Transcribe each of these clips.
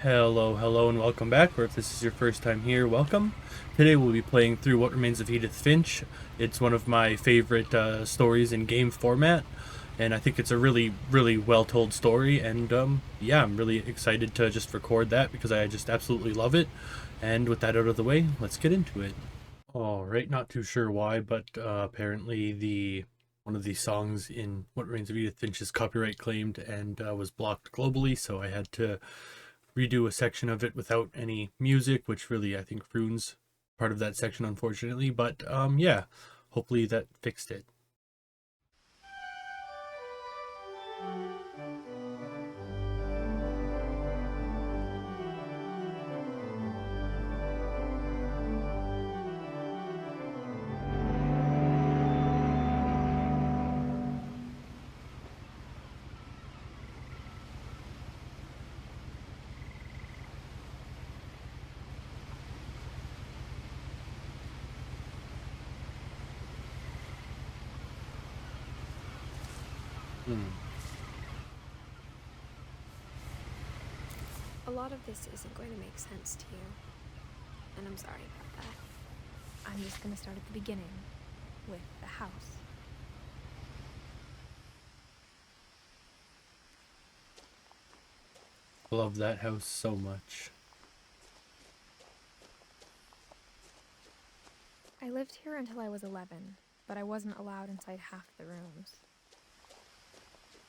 Hello, and welcome back, or if this is your first time here, welcome. Today we'll be playing through What Remains of Edith Finch. It's one of my favorite stories in game format, and I think it's a really well-told story, and yeah, I'm really excited to just record that because I just absolutely love it. And with that out of the way, let's get into it. Alright, not too sure why, but apparently one of the songs in What Remains of Edith Finch is copyright claimed and was blocked globally, so I had to redo a section of it without any music, which really I think ruins part of that section, unfortunately. But yeah, hopefully that fixed it. Hmm. A lot of this isn't going to make sense to you, and I'm sorry about that. I'm just going to start at the beginning, with the house. Love that house so much. I lived here until I was 11, but I wasn't allowed inside half the rooms.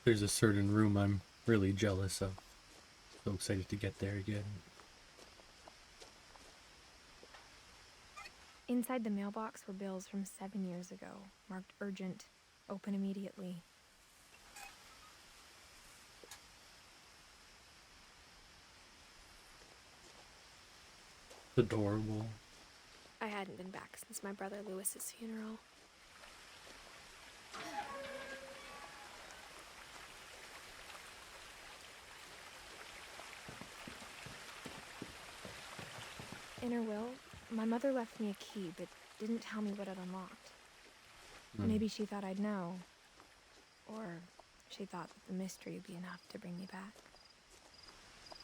There's a certain room I'm really jealous of. So excited to get there again. Inside the mailbox were bills from 7 years ago, marked urgent, open immediately. Adorable. I hadn't been back since my brother Lewis's funeral. In her will, my mother left me a key, but didn't tell me what it unlocked. Maybe she thought I'd know. Or she thought that the mystery would be enough to bring me back.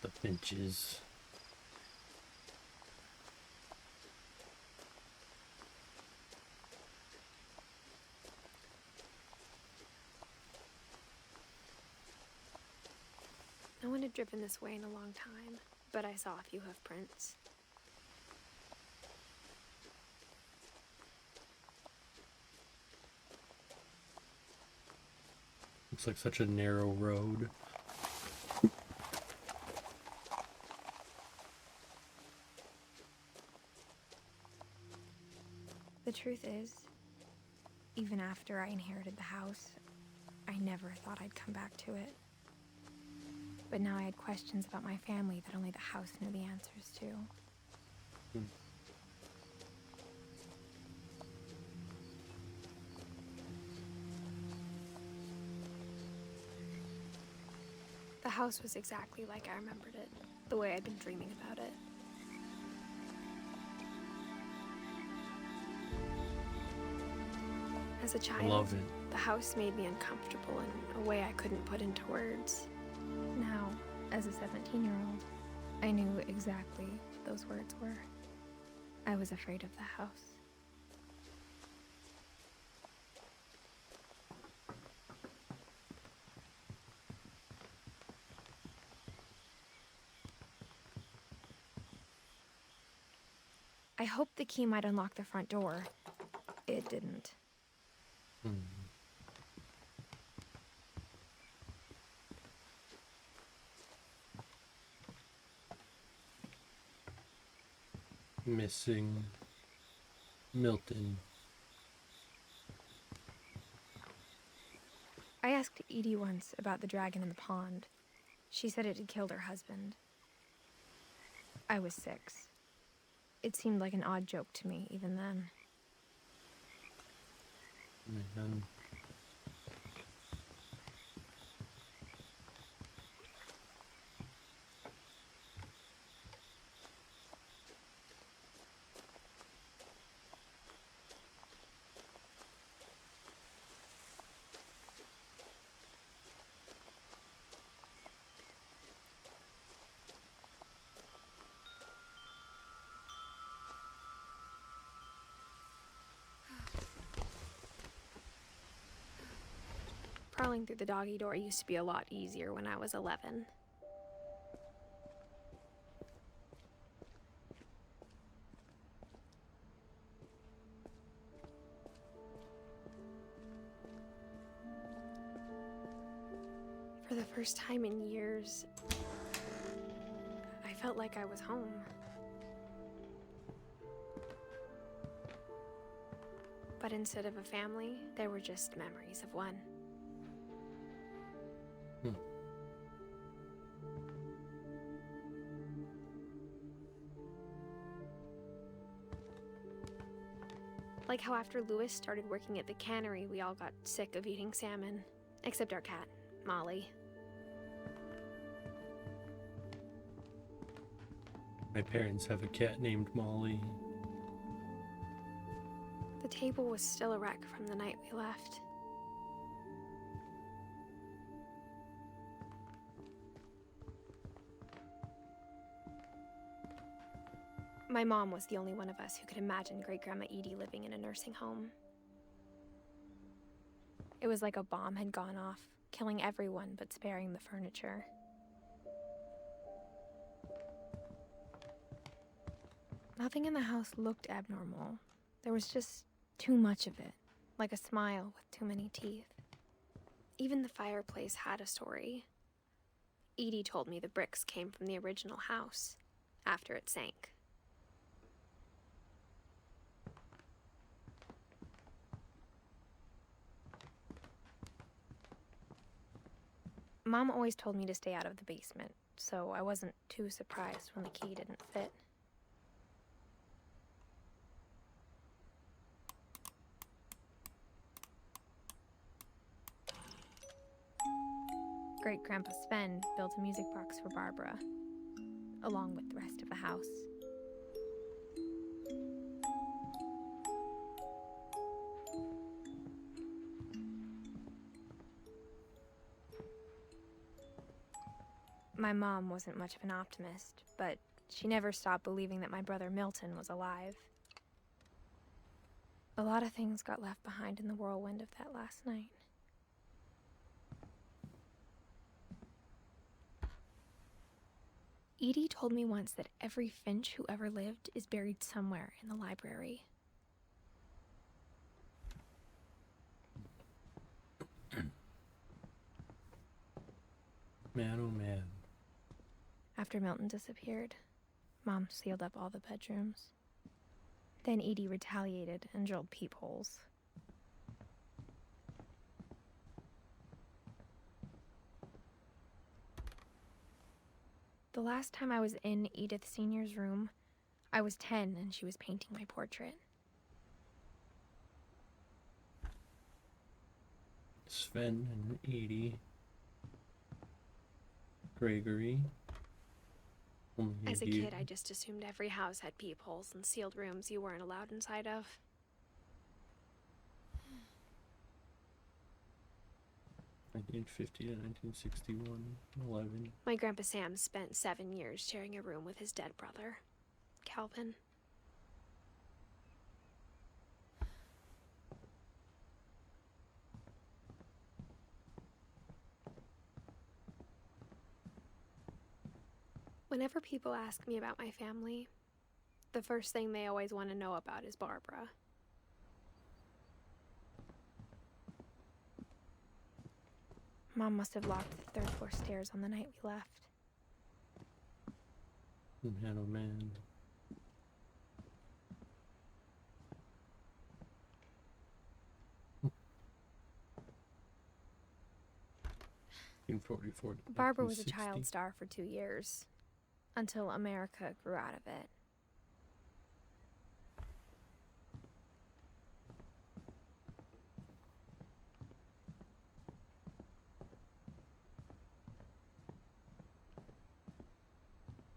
The Finches. No one had driven this way in a long time, but I saw a few hoof prints. Looks like such a narrow road. The truth is, even after I inherited the house, I never thought I'd come back to it. But now I had questions about my family that only the house knew the answers to. The house was exactly like I remembered it, the way I'd been dreaming about it. As a I child, love it. the house made me uncomfortable in a way I couldn't put into words. Now, as a 17-year-old, I knew exactly what those words were. I was afraid of the house. I hoped the key might unlock the front door. It didn't. Missing Milton. I asked Edie once about the dragon in the pond. She said it had killed her husband. I was 6. It seemed like an odd joke to me, even then. Man. Crawling through the doggy door used to be a lot easier when I was 11. For the first time in years, I felt like I was home. But instead of a family, there were just memories of one. Like how after Lewis started working at the cannery, we all got sick of eating salmon. Except our cat, Molly. My parents have a cat named Molly. The table was still a wreck from the night we left. My mom was the only one of us who could imagine Great-Grandma Edie living in a nursing home. It was like a bomb had gone off, killing everyone but sparing the furniture. Nothing in the house looked abnormal. There was just too much of it, like a smile with too many teeth. Even the fireplace had a story. Edie told me the bricks came from the original house, after it sank. Mom always told me to stay out of the basement, so I wasn't too surprised when the key didn't fit. Great-Grandpa Sven built a music box for Barbara, along with the rest of the house. My mom wasn't much of an optimist, but she never stopped believing that my brother Milton was alive. A lot of things got left behind in the whirlwind of that last night. Edie told me once that every Finch who ever lived is buried somewhere in the library. Man, oh man. After Milton disappeared, Mom sealed up all the bedrooms. Then Edie retaliated and drilled peepholes. The last time I was in Edith Sr.'s room, I was 10 and she was painting my portrait. Sven and Edie. Gregory. As a kid, I just assumed every house had peepholes and sealed rooms you weren't allowed inside of. (1950 to 1961, 11). My Grandpa Sam spent 7 years sharing a room with his dead brother, Calvin. Whenever people ask me about my family, the first thing they always want to know about is Barbara. Mom must have locked the third floor stairs on the night we left. Man, oh man. In 44. Barbara was a child star for 2 years, until America grew out of it.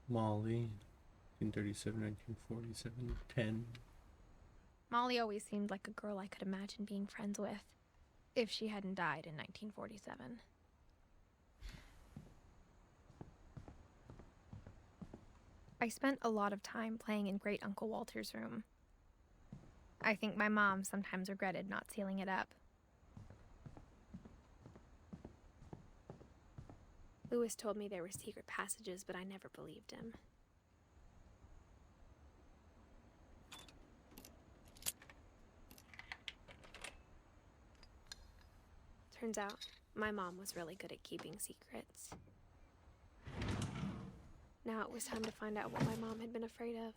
Molly, 1937, 1947, 10. Molly always seemed like a girl I could imagine being friends with, if she hadn't died in 1947. I spent a lot of time playing in Great Uncle Walter's room. I think my mom sometimes regretted not sealing it up. Lewis told me there were secret passages, but I never believed him. Turns out, my mom was really good at keeping secrets. Now it was time to find out what my mom had been afraid of.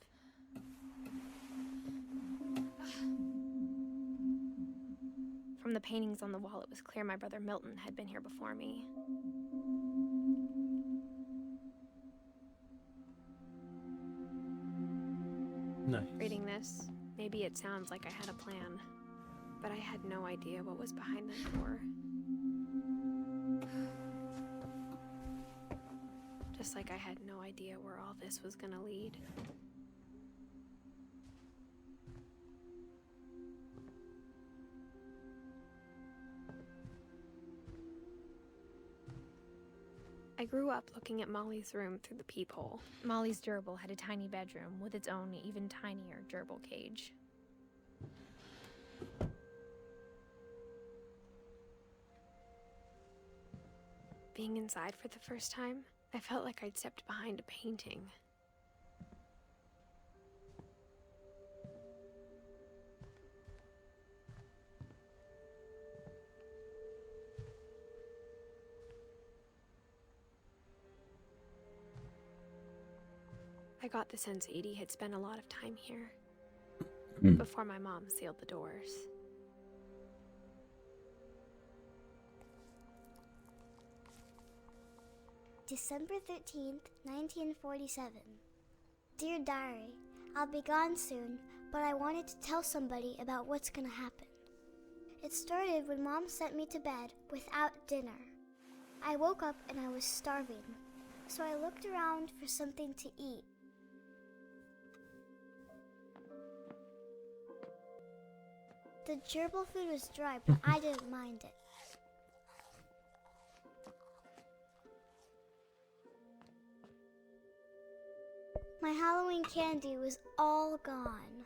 From the paintings on the wall, it was clear my brother Milton had been here before me. Nice. Reading this, maybe it sounds like I had a plan, but I had no idea what was behind that door. Just like I had no idea where all this was gonna lead. I grew up looking at Molly's room through the peephole. Molly's gerbil had a tiny bedroom with its own even tinier gerbil cage. Being inside for the first time, I felt like I'd stepped behind a painting. I got the sense Edie had spent a lot of time here before my mom sealed the doors. December 13th, 1947. Dear Diary, I'll be gone soon, but I wanted to tell somebody about what's gonna happen. It started when Mom sent me to bed without dinner. I woke up and I was starving, so I looked around for something to eat. The gerbil food was dry, but I didn't mind it. My Halloween candy was all gone.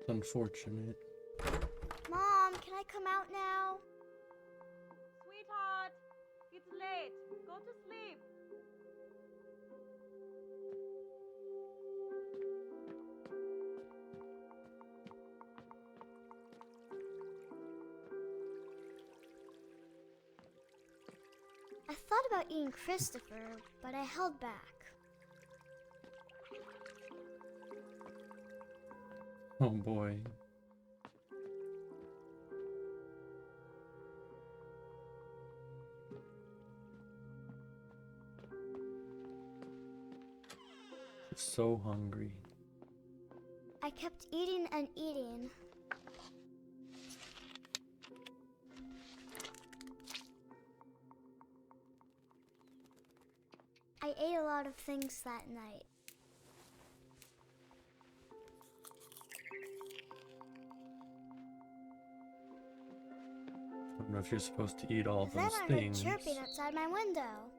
It's unfortunate. Mom, can I come out now? Sweetheart, it's late. Go to sleep. I thought about eating Christopher, but I held back. Oh boy. So hungry. I kept eating and eating. I ate a lot of things that night. I don't know if you're supposed to eat all Then those I things. heard chirping outside my window.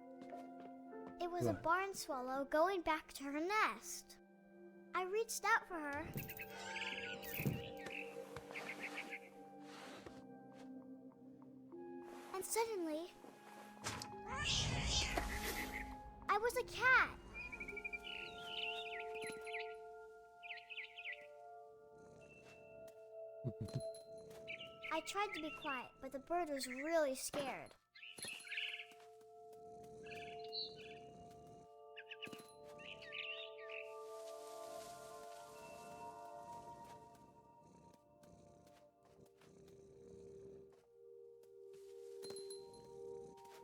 It was a What? barn swallow going back to her nest. I reached out for her. And suddenly, I was a cat. I tried to be quiet, but the bird was really scared.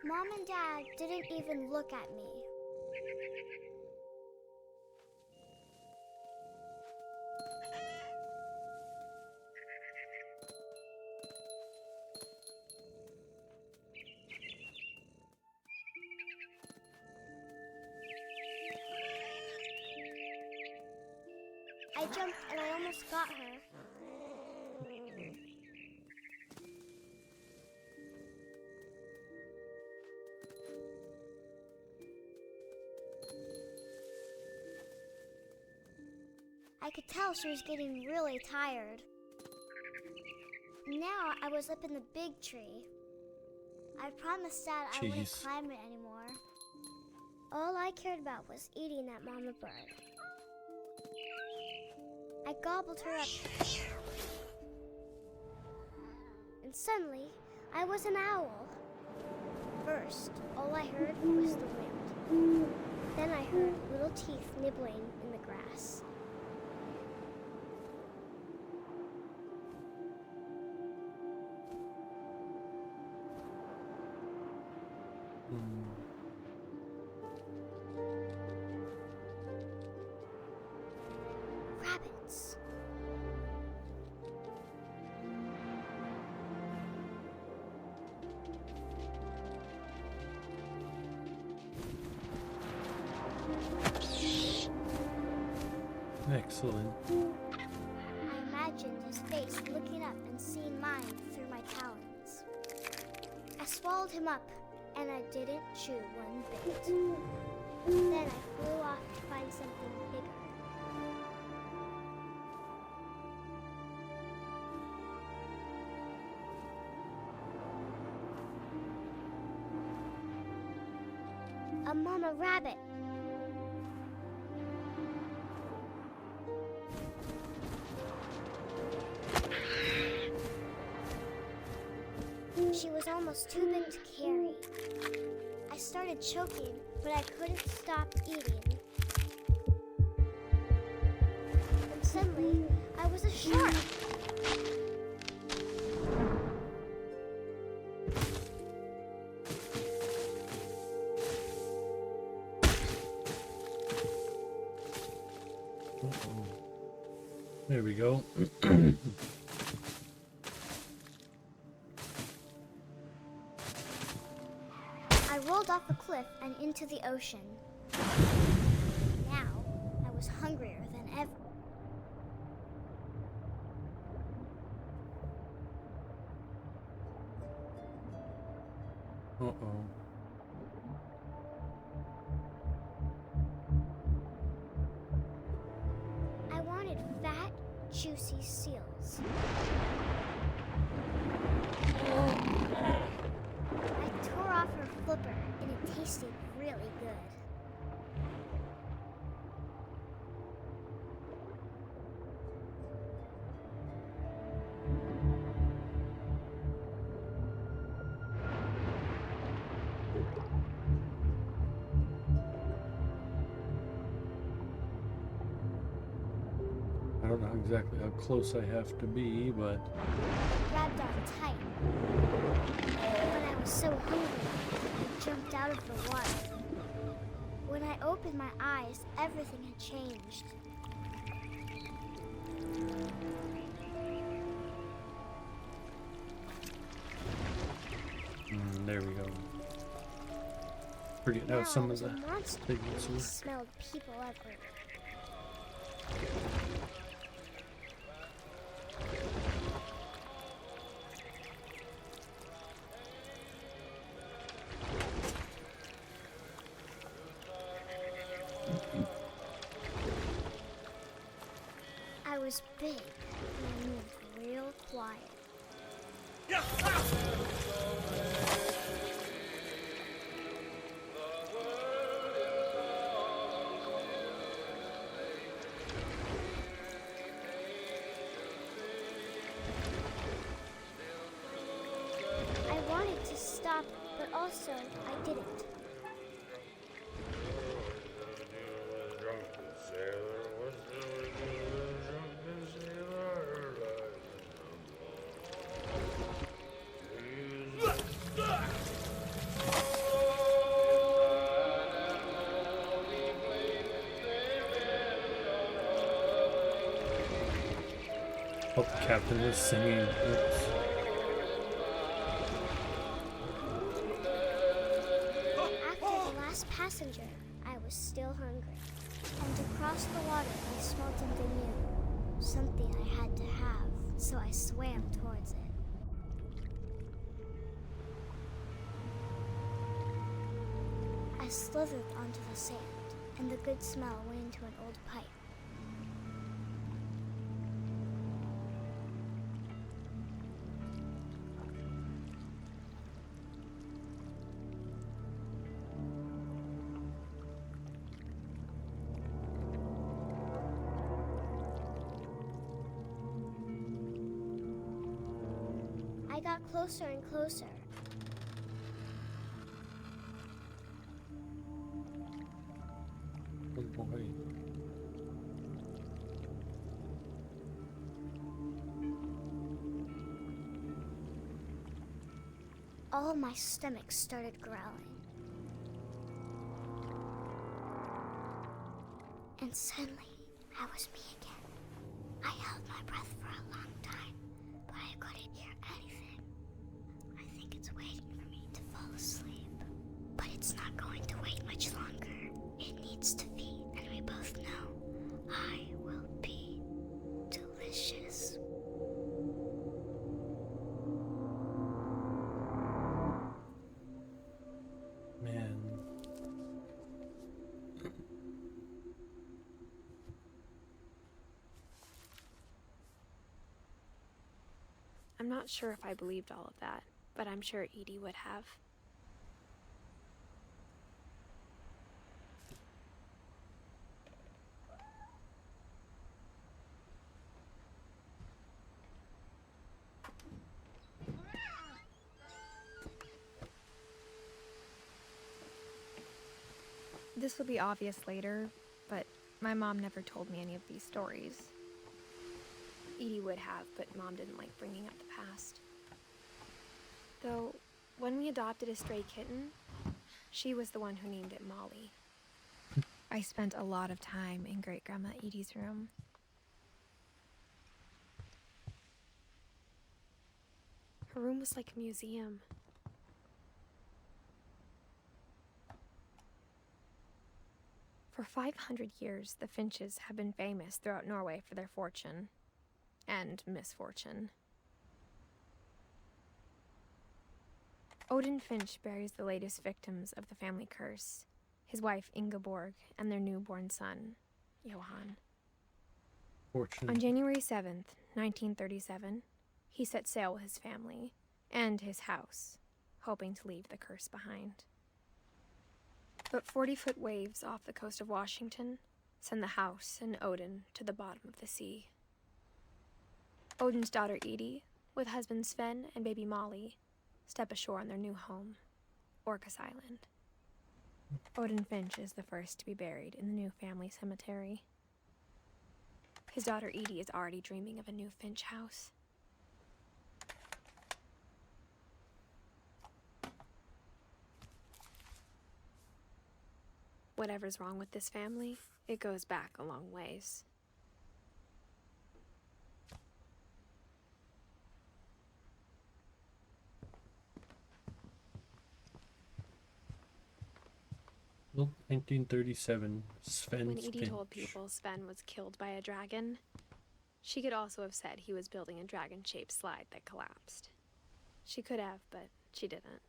Mom and Dad didn't even look at me. I jumped and I almost got her. I could tell she was getting really tired. Now I was up in the big tree. I promised Dad I wouldn't Jeez. climb it anymore. All I cared about was eating that mama bird. I gobbled her up. And suddenly, I was an owl. First, all I heard was the wind. Then I heard little teeth nibbling in the grass. Rabbits. Excellent. I imagined his face looking up and seeing mine through my talons. I swallowed him up, and I didn't chew one bit. Then I flew off to find something bigger. A mama rabbit. She was almost too big to carry. I started choking, but I couldn't stop eating. And suddenly, I was a shark. There we go. I rolled off a cliff and into the ocean. Now, I was hungrier than ever. Uh-oh. I wanted fat, juicy seals. I tore off her flipper, and it tasted really good. I don't know exactly how close I have to be, but I grabbed on tight. When I was so hungry, I jumped out of the water. When I opened my eyes, everything had changed. there we go. Forget Now how some I of was a the monster. things I were. smelled people everywhere. I was big and I moved real quiet. I wanted to stop, but also I didn't. Oh, the captain was singing. Oops. After the last passenger, I was still hungry. And across the water, I smelled something new. Something I had to have, so I swam towards it. I slithered onto the sand, and the good smell went into an old pipe. got closer and closer. Oh boy. All my stomach started growling. And suddenly, I was me again. I held my breath for a long time, but I couldn't hear anything. I think it's waiting for me to fall asleep. But it's not going to wait much longer. It needs to feed, and we both know I will be delicious. Man. I'm not sure if I believed all of that, but I'm sure Edie would have. This will be obvious later, but my mom never told me any of these stories. Edie would have, but Mom didn't like bringing up the past. Though, when we adopted a stray kitten, she was the one who named it Molly. I spent a lot of time in Great-Grandma Edie's room. Her room was like a museum. For 500 years, the Finches have been famous throughout Norway for their fortune. And misfortune. Odin Finch buries the latest victims of the family curse, his wife Ingeborg and their newborn son, Johan. Fortunate. On January 7th, 1937, he set sail with his family and his house, hoping to leave the curse behind. But 40-foot waves off the coast of Washington send the house and Odin to the bottom of the sea. Odin's daughter Edie, with husband Sven and baby Molly, step ashore on their new home, Orcas Island. Odin Finch is the first to be buried in the new family cemetery. His daughter Edie is already dreaming of a new Finch house. Whatever's wrong with this family, it goes back a long ways. Well, 1937. Sven When Edie Finch. told people Sven was killed by a dragon, she could also have said he was building a dragon-shaped slide that collapsed. She could have, but she didn't.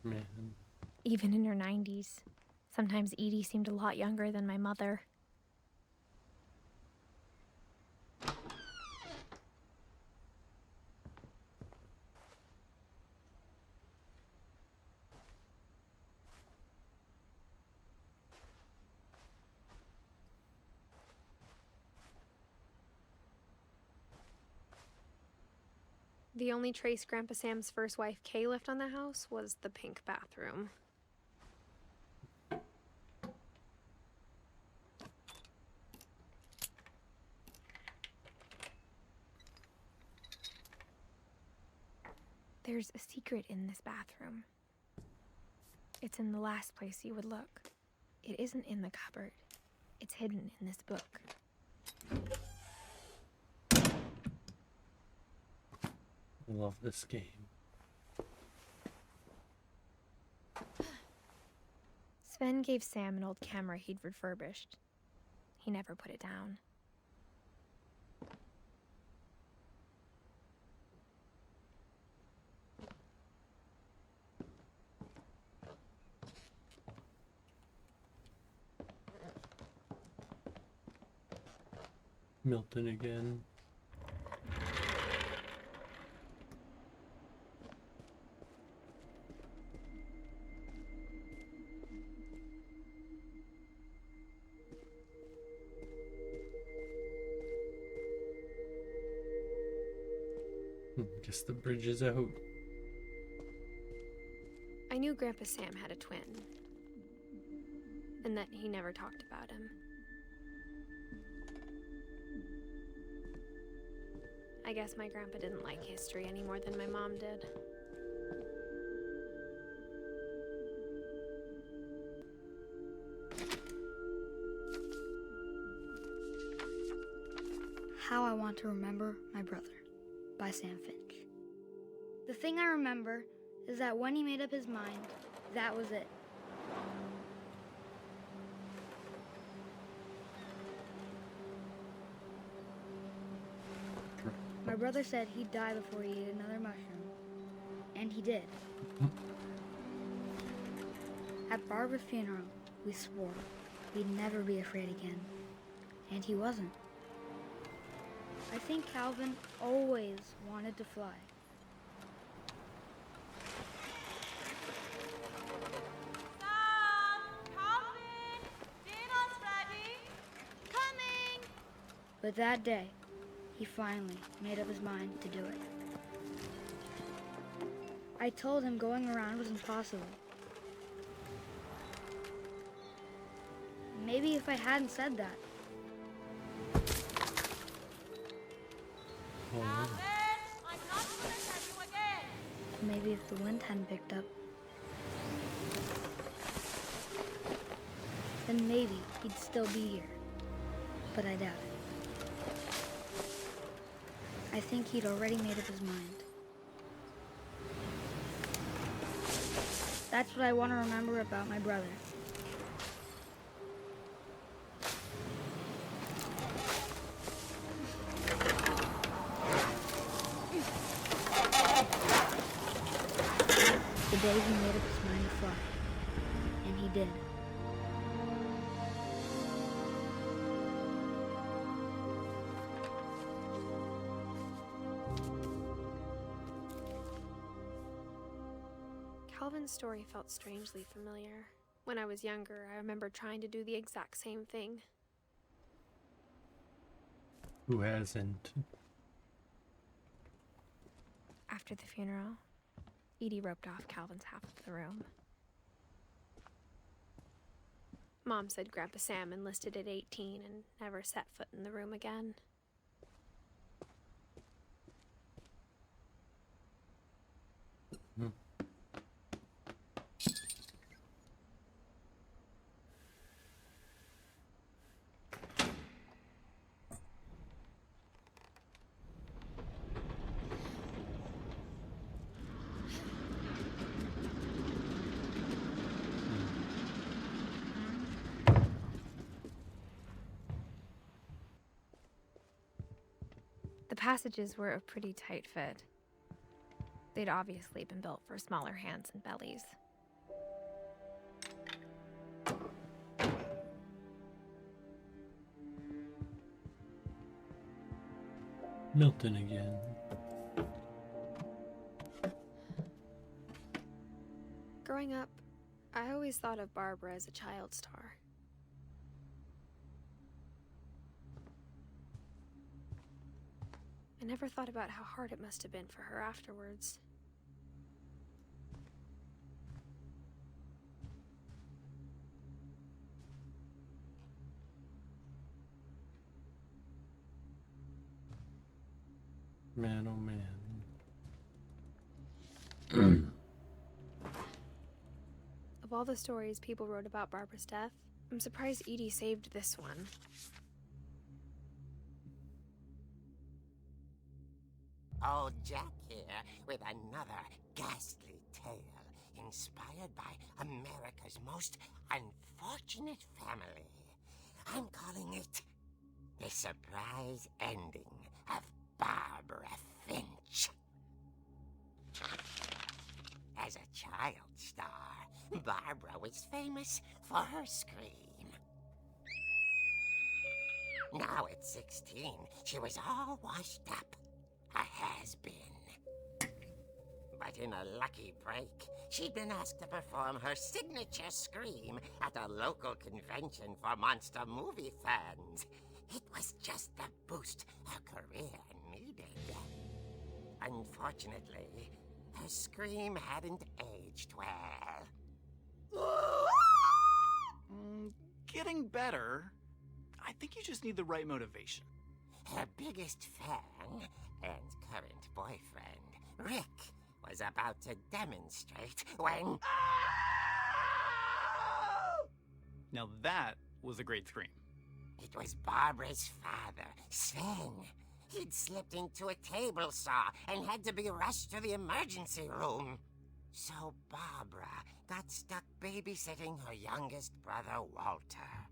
Man. Even in her 90s, sometimes Edie seemed a lot younger than my mother. The only trace Grandpa Sam's first wife, Kay, left on the house was the pink bathroom. There's a secret in this bathroom. It's in the last place you would look. It isn't in the cupboard. It's hidden in this book. I love this game. Sven gave Sam an old camera he'd refurbished. He never put it down. Milton again. Guess the bridge is out. I knew Grandpa Sam had a twin, and that he never talked about him. I guess my grandpa didn't like history any more than my mom did. How I Want to Remember My Brother by Sam Finch. The thing I remember is that when he made up his mind, that was it. My brother said he'd die before he ate another mushroom, and he did. At Barbara's funeral, we swore we'd never be afraid again, and he wasn't. I think Calvin always wanted to fly. Sam! Calvin! Dinner's ready! Coming! But that day, he finally made up his mind to do it. I told him going around was impossible. Maybe if I hadn't said that, Calvin! I'm not gonna tell you again! maybe if the wind hadn't picked up, then maybe he'd still be here. But I doubt it. I think he'd already made up his mind. That's what I want to remember about my brother. The day he made up his mind to fly. And he did. Calvin's story felt strangely familiar. When I was younger, I remember trying to do the exact same thing. Who hasn't? After the funeral, Edie roped off Calvin's half of the room. Mom said Grandpa Sam enlisted at 18 and never set foot in the room again. The passages were a pretty tight fit. They'd obviously been built for smaller hands and bellies. Milton again. Growing up, I always thought of Barbara as a child star. I never thought about how hard it must have been for her afterwards. Man, oh man. Of all the stories people wrote about Barbara's death, I'm surprised Edie saved this one. Old Jack here with another ghastly tale inspired by America's most unfortunate family. I'm calling it The Surprise Ending of Barbara Finch. As a child star, Barbara was famous for her scream. Now at 16, she was all washed up. A has-been. But in a lucky break, she'd been asked to perform her signature scream at a local convention for monster movie fans. It was just the boost her career needed. Unfortunately, her scream hadn't aged well. Getting better. I think you just need the right motivation. Her biggest fan and current boyfriend, Rick, was about to demonstrate when... Now that was a great scream. It was Barbara's father, Sven. He'd slipped into a table saw and had to be rushed to the emergency room. So Barbara got stuck babysitting her youngest brother, Walter.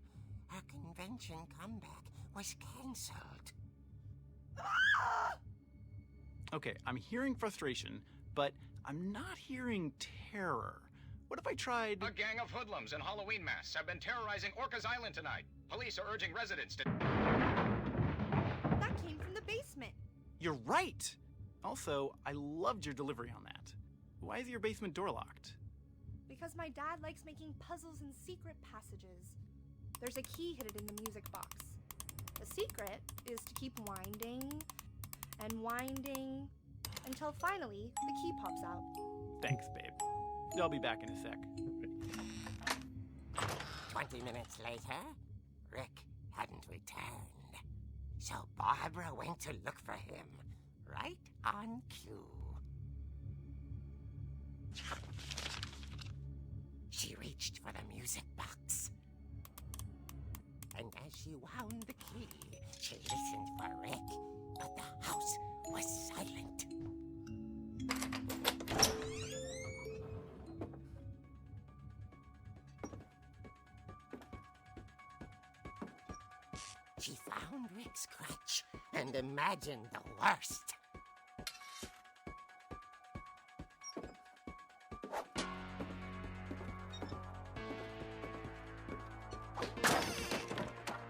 Her convention comeback was cancelled. Okay, I'm hearing frustration, but I'm not hearing terror. What if I tried... A gang of hoodlums in Halloween masks have been terrorizing Orcas Island tonight. Police are urging residents to... That came from the basement. You're right! Also, I loved your delivery on that. Why is your basement door locked? Because my dad likes making puzzles and secret passages. There's a key hidden in the music box. The secret is to keep winding and winding until finally the key pops out. Thanks, babe. I'll be back in a sec. 20 minutes later, Rick hadn't returned. So Barbara went to look for him, right on cue. She reached for the music box. And as she wound the key, she listened for Rick, but the house was silent. She found Rick's crutch and imagined the worst.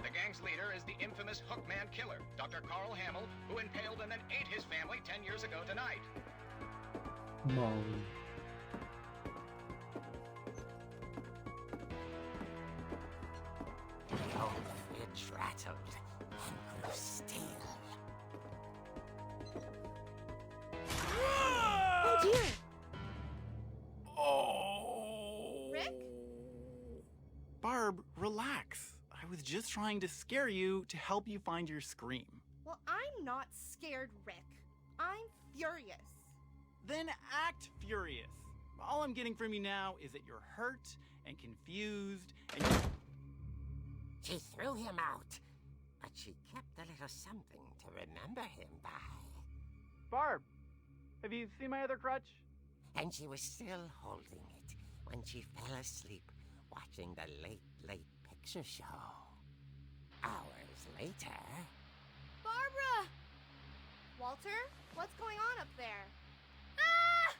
The gang's leader is the infamous Hookman killer, Dr. Carl Hamill, who impaled and then ate his family 10 years ago tonight. Molly. The old fridge rattled and grew still. Oh dear! Oh! Rick? Barb, relax. I was just trying to scare you to help you find your scream. Well, I'm not scared, Rick. I'm furious. Then act furious. All I'm getting from you now is that you're hurt and confused and She threw him out, but she kept a little something to remember him by. Barb, have you seen my other crutch? And she was still holding it when she fell asleep watching the late picture show. Hours later... Barbara! Walter, what's going on up there? Ah!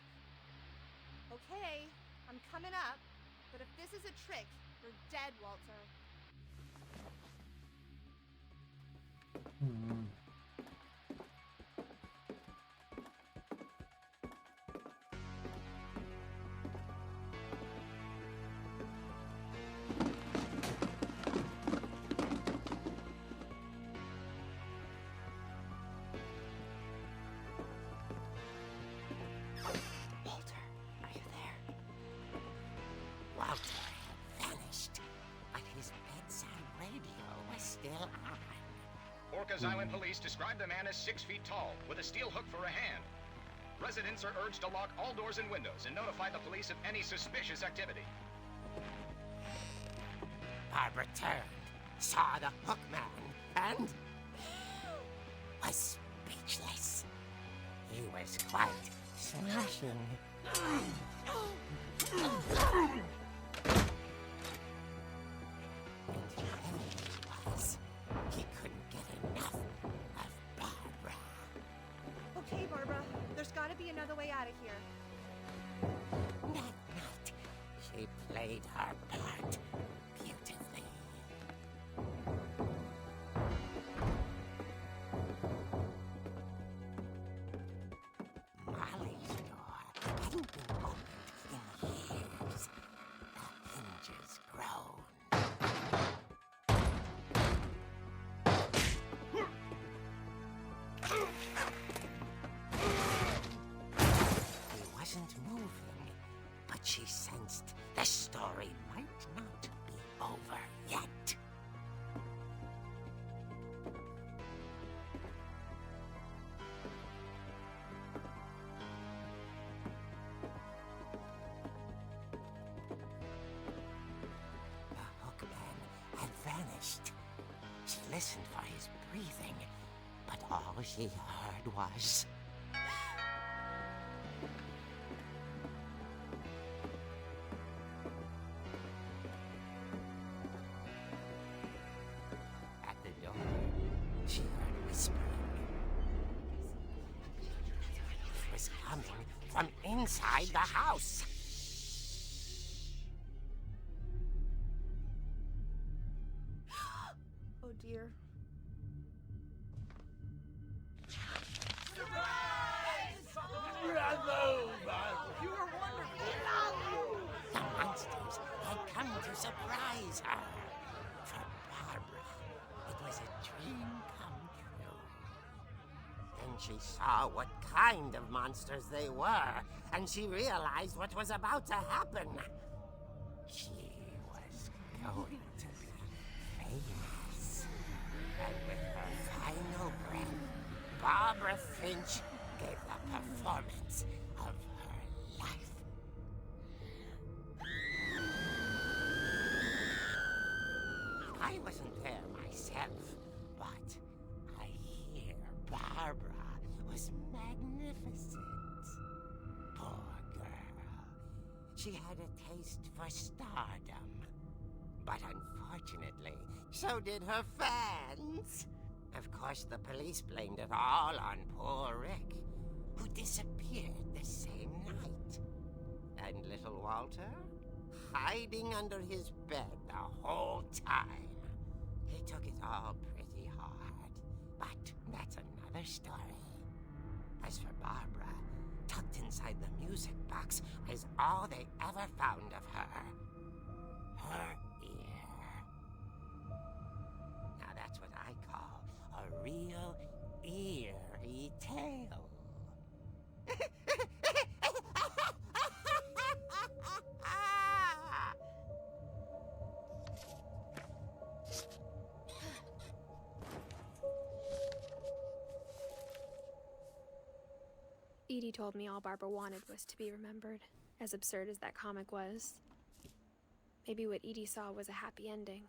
Okay, I'm coming up, but if this is a trick, you're dead, Walter. Walter, are you there? Walter had vanished, but his bedside radio was still on. Orcas Island police describe the man as 6 feet tall, with a steel hook for a hand. Residents are urged to lock all doors and windows and notify the police of any suspicious activity. Barbara turned, saw the hook man, and was speechless. He was quite smashing. And he was. He couldn't get enough of Barbara. Okay, Barbara, there's gotta be another way out of here. That night, she played her part beautifully. Molly's door hadn't been opened in years. The hinges groaned. but she sensed the story might not be over yet. The hookman had vanished. She listened for his breathing, but all she heard was... At the door, she heard whispering. It was coming from inside the house. Oh dear. The monsters had come to surprise her. For Barbara, it was a dream come true. Then she saw what kind of monsters they were, and she realized what was about to happen. She was going to be famous. And with her final breath, Barbara Finch gave the performance of her life. I wasn't there myself, but I hear Barbara was magnificent. Poor girl. She had a taste for stardom. But unfortunately, so did her fans. Of course, the police blamed it all on poor Rick, who disappeared the same night. And little Walter? Hiding under his bed the whole time. He took it all pretty hard, but that's another story. As for Barbara, tucked inside the music box was all they ever found of her. Her ear. Now that's what I call a real eerie tale. Edie told me all Barbara wanted was to be remembered, as absurd as that comic was. Maybe what Edie saw was a happy ending.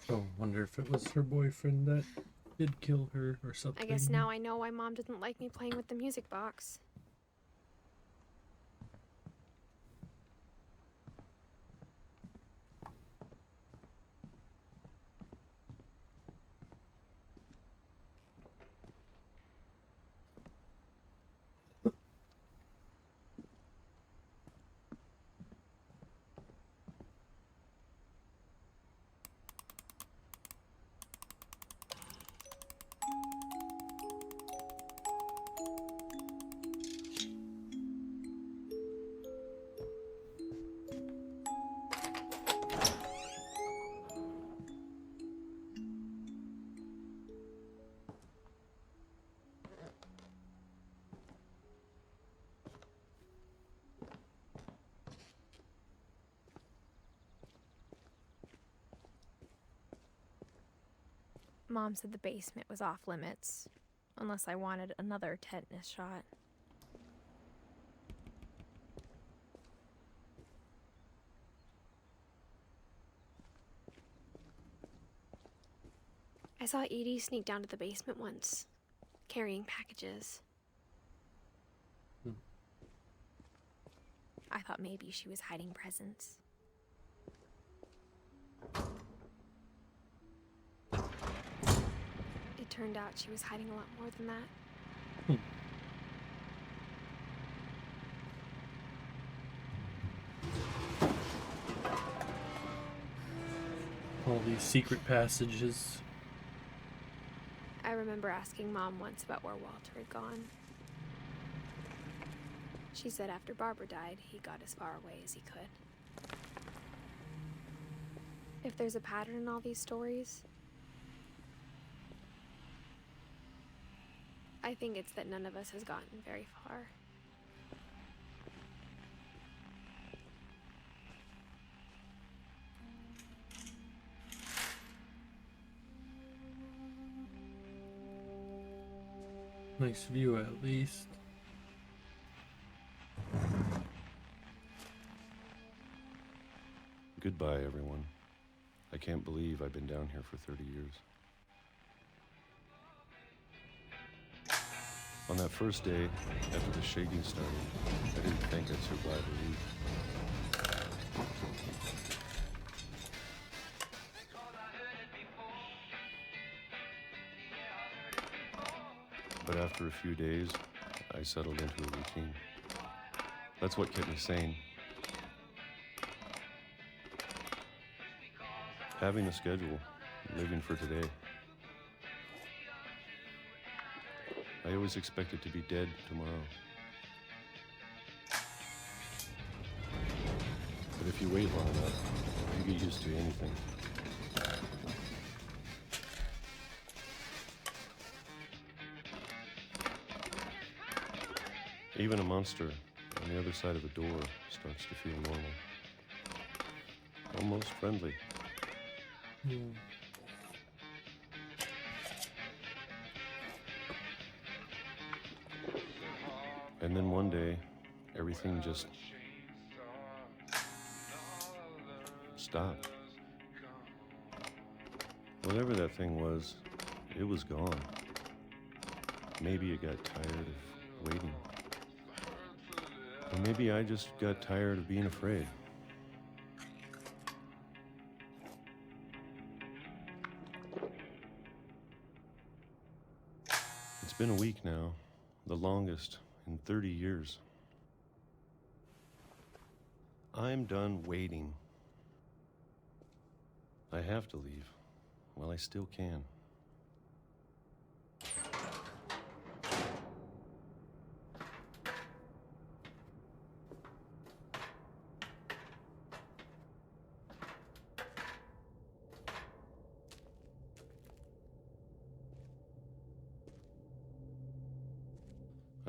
Oh, wonder if it was her boyfriend that did kill her or something. I guess now I know why Mom didn't like me playing with the music box. Mom said the basement was off limits, unless I wanted another tetanus shot. I saw Edie sneak down to the basement once, carrying packages. I thought maybe she was hiding presents. It turned out she was hiding a lot more than that. All these secret passages. I remember asking Mom once about where Walter had gone. She said after Barbara died, he got as far away as he could. If there's a pattern in all these stories, I think it's that none of us has gotten very far. Nice view at least. Goodbye, everyone. I can't believe I've been down here for 30 years. On that first day, after the shaking started, I didn't think I'd survive a week. But after a few days, I settled into a routine. That's what kept me sane. Having a schedule, living for today. I always expected to be dead tomorrow. But if you wait long enough, you get used to anything. Even a monster on the other side of a door starts to feel normal. Almost friendly. And then one day, everything just stopped. Whatever that thing was, it was gone. Maybe it got tired of waiting. Or maybe I just got tired of being afraid. It's been a week now, the longest in 30 years. I'm done waiting. I have to leave while I still can.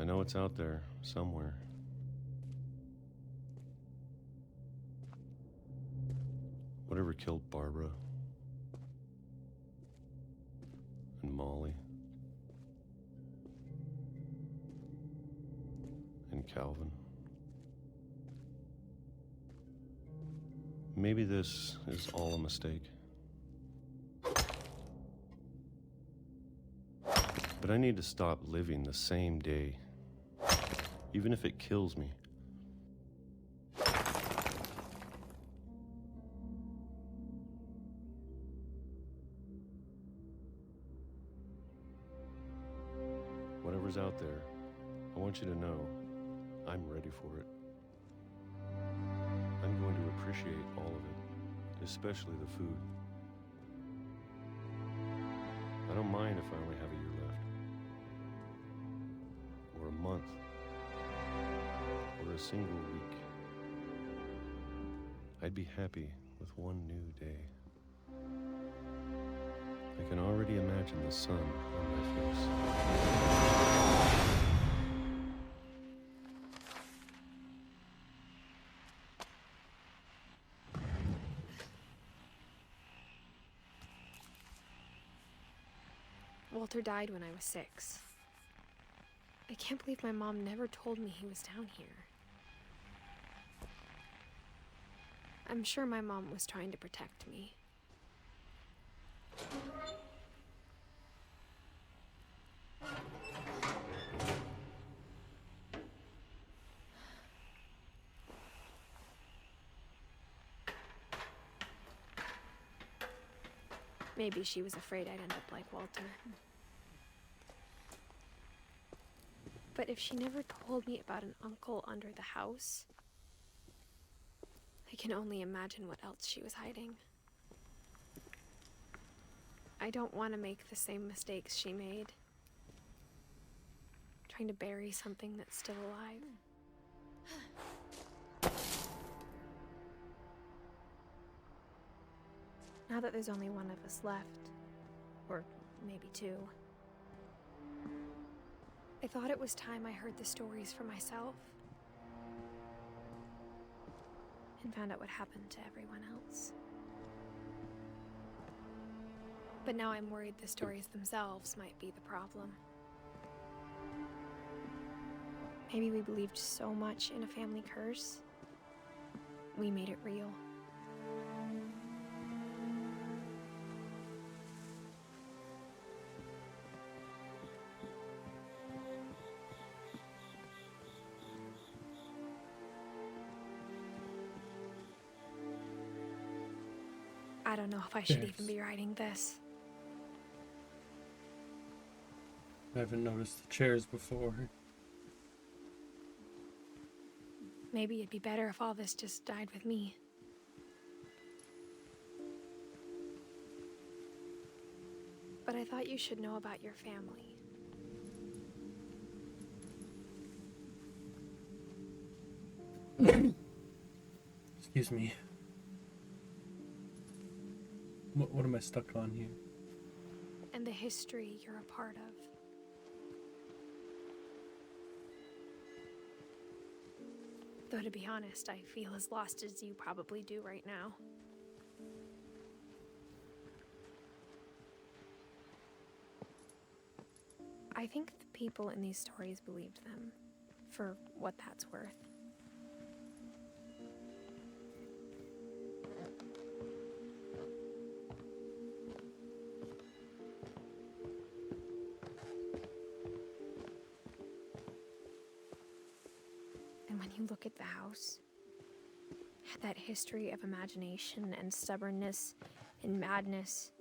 I know it's out there, somewhere. Whatever killed Barbara and Molly and Calvin. Maybe this is all a mistake. But I need to stop living the same day. Even if it kills me. Whatever's out there, I want you to know I'm ready for it. I'm going to appreciate all of it, especially the food. I don't mind if I only have a year left. Or a month. Or a single week. I'd be happy with one new day. I can already imagine the sun on my face. Walter died when I was 6. I can't believe my mom never told me he was down here. I'm sure my mom was trying to protect me. Maybe she was afraid I'd end up like Walter. But if she never told me about an uncle under the house, I can only imagine what else she was hiding. I don't want to make the same mistakes she made. Trying to bury something that's still alive. Now that there's only one of us left, or maybe 2, I thought it was time I heard the stories for myself. And found out what happened to everyone else. But now I'm worried the stories themselves might be the problem. Maybe we believed so much in a family curse, we made it real. I don't know if I should even be writing this. I haven't noticed the chairs before. Maybe it'd be better if all this just died with me. But I thought you should know about your family. Excuse me. What am I stuck on here? And the history you're a part of. Though to be honest, I feel as lost as you probably do right now. I think the people in these stories believed them, for what that's worth. And when you look at the house, that history of imagination and stubbornness and madness,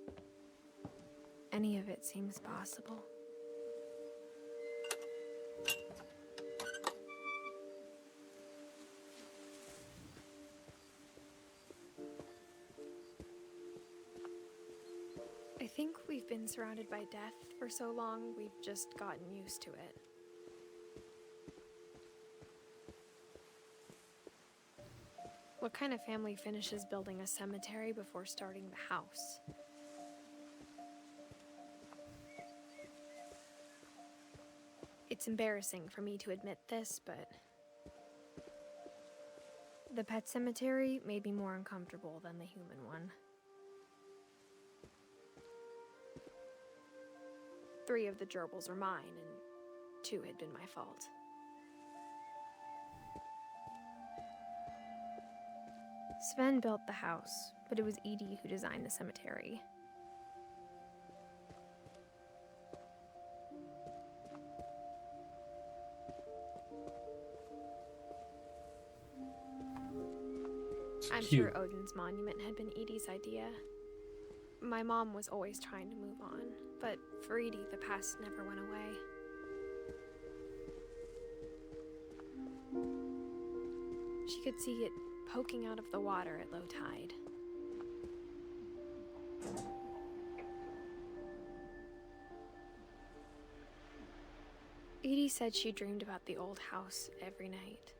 any of it seems possible. I think we've been surrounded by death for so long, we've just gotten used to it. What kind of family finishes building a cemetery before starting the house? It's embarrassing for me to admit this, but the pet cemetery made me more uncomfortable than the human one. 3 of the gerbils were mine, and 2 had been my fault. Sven built the house, but it was Edie who designed the cemetery. I'm sure Odin's monument had been Edie's idea. My mom was always trying to move on, but for Edie, the past never went away. She could see it poking out of the water at low tide. Edie said she dreamed about the old house every night.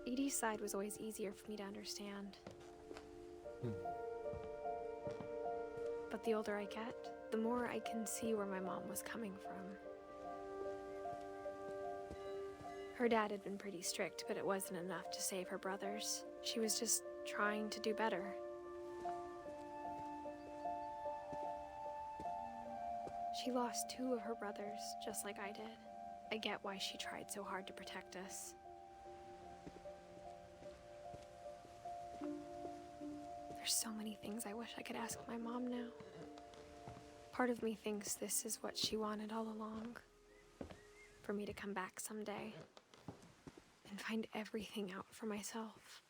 Edie's side was always easier for me to understand. But the older I get, the more I can see where my mom was coming from. Her dad had been pretty strict, but it wasn't enough to save her brothers. She was just trying to do better. She lost 2 of her brothers, just like I did. I get why she tried so hard to protect us. There's so many things I wish I could ask my mom now. Part of me thinks this is what she wanted all along. For me to come back someday and find everything out for myself.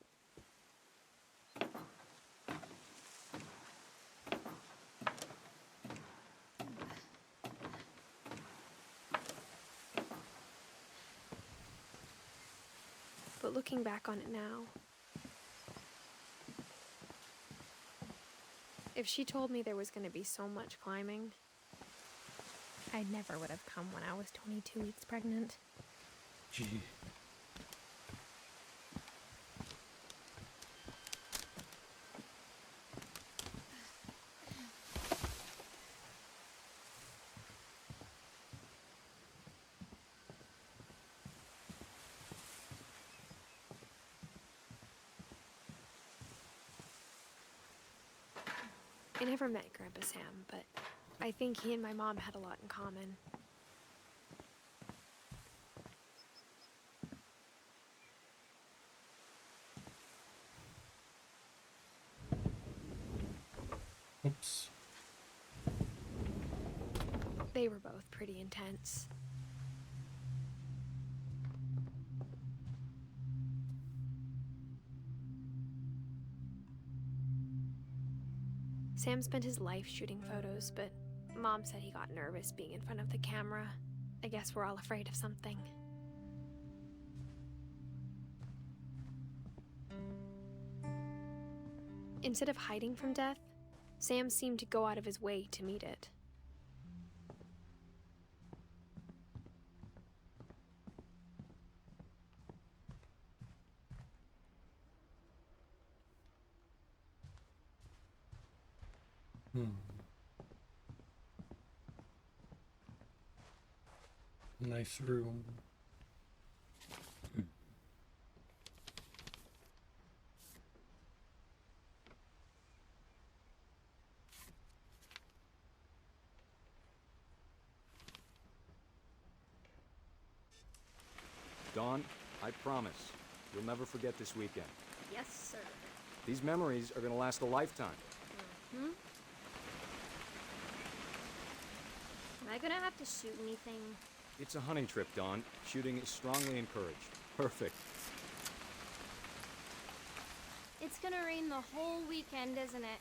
But looking back on it now, if she told me there was going to be so much climbing, I never would have come when I was 22 weeks pregnant. Gee. I never met Grandpa Sam, but I think he and my mom had a lot in common. Oops. They were both pretty intense. Sam spent his life shooting photos, but Mom said he got nervous being in front of the camera. I guess we're all afraid of something. Instead of hiding from death, Sam seemed to go out of his way to meet it. Nice room. Dawn, I promise, you'll never forget this weekend. Yes, sir. These memories are gonna last a lifetime. Hmm? Am I gonna have to shoot anything? It's a hunting trip, Dawn. Shooting is strongly encouraged. Perfect. It's gonna rain the whole weekend, isn't it?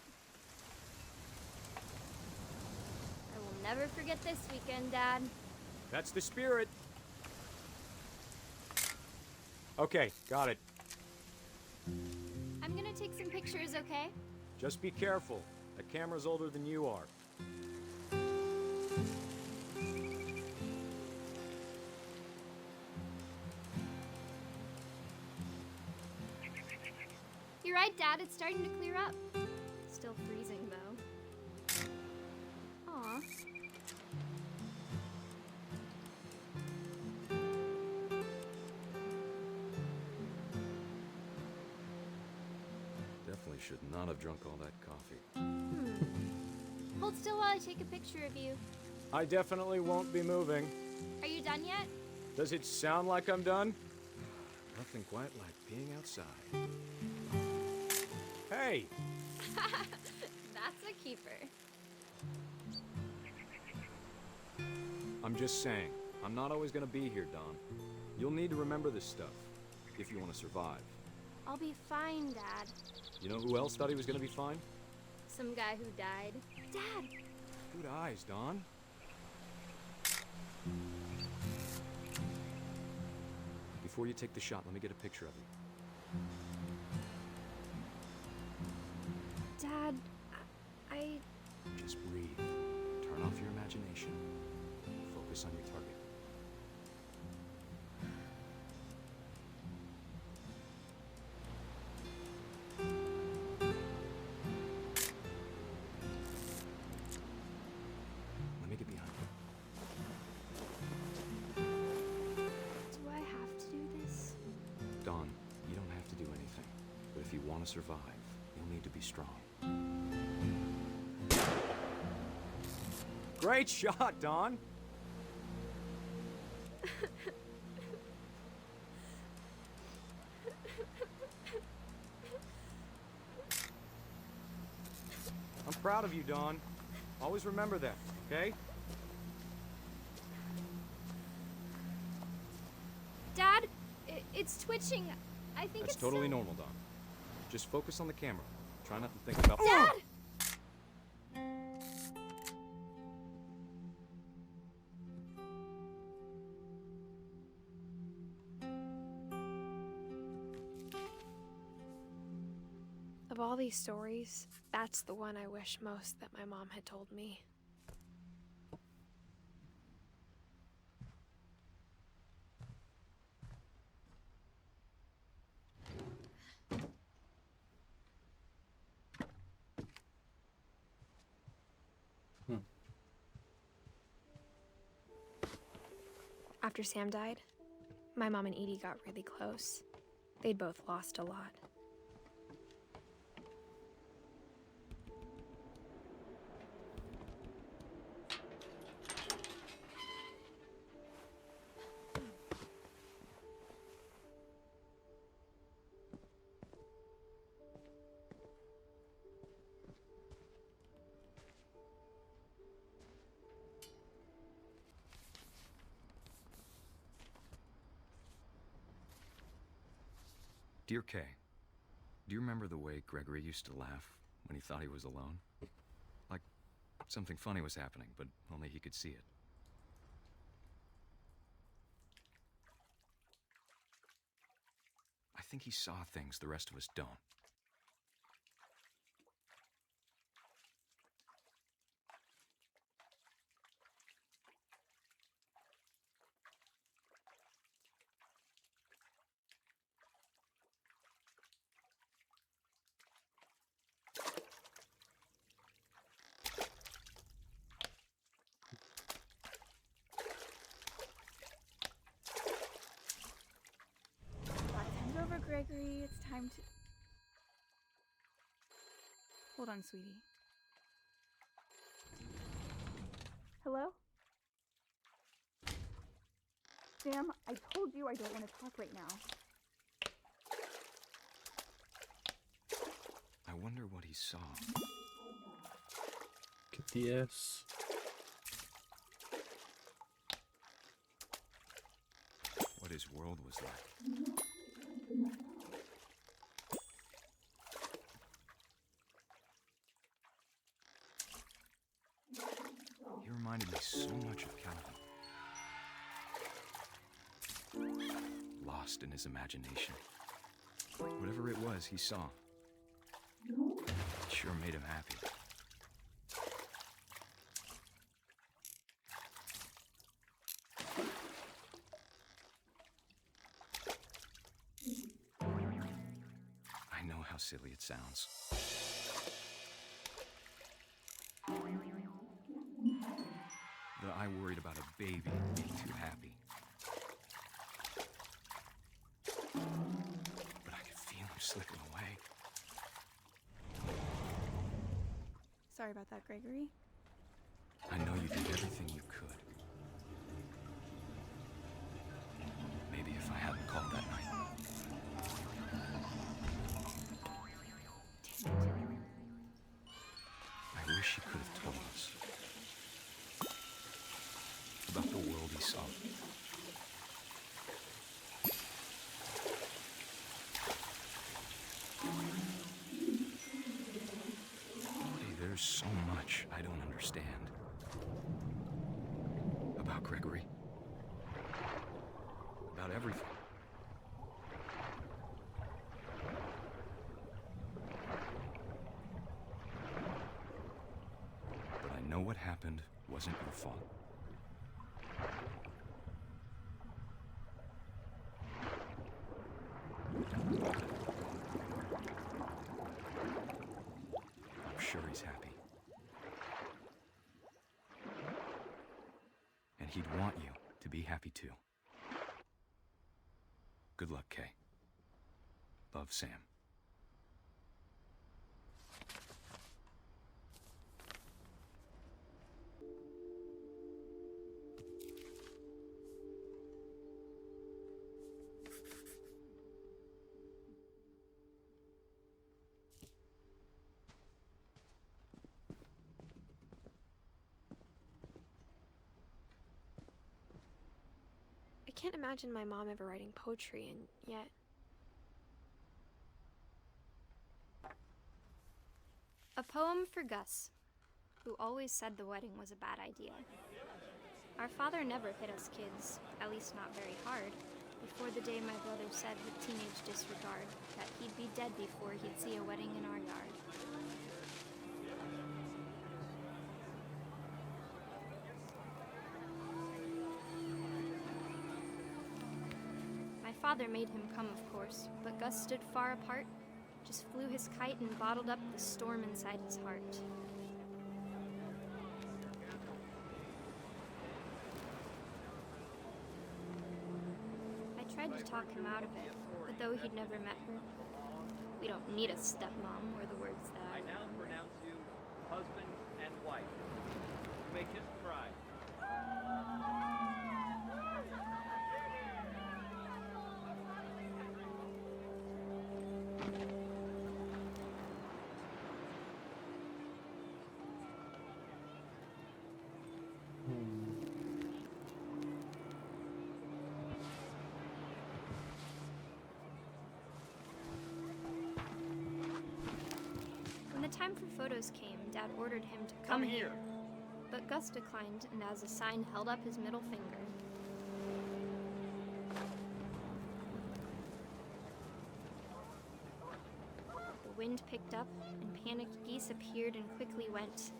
I will never forget this weekend, Dad. That's the spirit. Okay, got it. I'm gonna take some pictures, okay? Just be careful. That camera's older than you are. You're right, Dad. It's starting to clear up. Still freezing, though. Aw. Definitely should not have drunk all that coffee. Hold still while I take a picture of you. I definitely won't be moving. Are you done yet? Does it sound like I'm done? Nothing quite like being outside. Hey! That's a keeper. I'm just saying, I'm not always gonna be here, Dawn. You'll need to remember this stuff, if you want to survive. I'll be fine, Dad. You know who else thought he was gonna be fine? Some guy who died. Dad! Good eyes, Dawn. Before you take the shot, let me get a picture of you. Dad, I... Just breathe. Turn off your imagination. Focus on your target. Let me get behind you. Do I have to do this? Dawn, you don't have to do anything. But if you want to survive, you'll need to be strong. Great shot, Dawn! I'm proud of you, Dawn. Always remember that, okay? Dad, it's twitching. I think That's it's totally normal, Dawn. Just focus on the camera. Try not to think about... Dad! Of all these stories, that's the one I wish most that my mom had told me. After Sam died, my mom and Edie got really close. They'd both lost a lot. Dear Kay, do you remember the way Gregory used to laugh when he thought he was alone? Like something funny was happening, but only he could see it. I think he saw things the rest of us don't. Time's over, Gregory. It's time to... Hold on, sweetie. Hello? Sam, I told you I don't want to talk right now. I wonder what he saw. Get the S. What his world was like. He reminded me so much of Calvin. Lost in his imagination. Whatever it was he saw, it sure made him happy. I know how silly it sounds. That I worried about a baby being too happy. But I could feel him slipping away. Sorry about that, Gregory. I know you did everything you could. Maybe if I hadn't called that night. I wish he could have told us about the world he saw. Hey, there's so much I don't understand about Gregory. About everything. But I know what happened wasn't your fault. I'm sure he's happy. And he'd want you to be happy too. Good luck, Kay. Love, Sam. I can't imagine my mom ever writing poetry, and yet... A poem for Gus, who always said the wedding was a bad idea. Our father never hit us kids, at least not very hard, before the day my brother said with teenage disregard that he'd be dead before he'd see a wedding in our yard. My father made him come, of course, but Gus stood far apart, just flew his kite and bottled up the storm inside his heart. I tried to talk him out of it, but though he'd never met her, we don't need a stepmom, were the words that I now pronounce you husband and wife. You may kiss the bride. time for photos came, Dad ordered him to come here. But Gus declined, and as a sign held up his middle finger. The wind picked up, and panicked geese appeared and quickly went.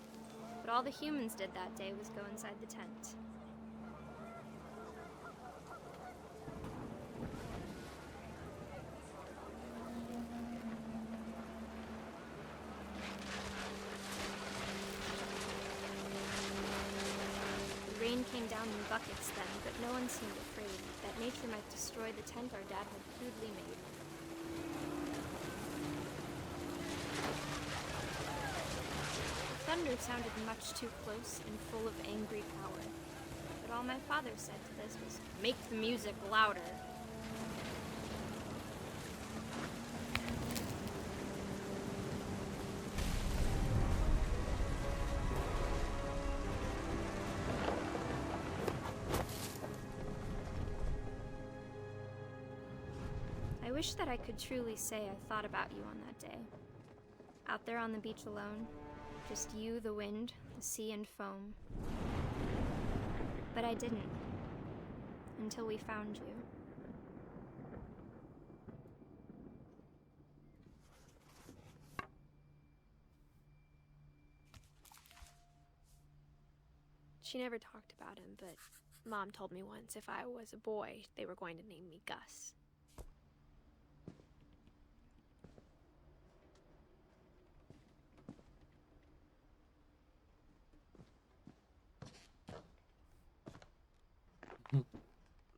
But all the humans did that day was go inside the tent. The rain came down in buckets then, but no one seemed afraid that nature might destroy the tent our dad had crudely made. The thunder sounded much too close and full of angry power. But all my father said to this was, "Make the music louder." I wish that I could truly say I thought about you on that day. Out there on the beach alone, just you, the wind, the sea, and foam. But I didn't. Until we found you. She never talked about him, but Mom told me once if I was a boy, they were going to name me Gus.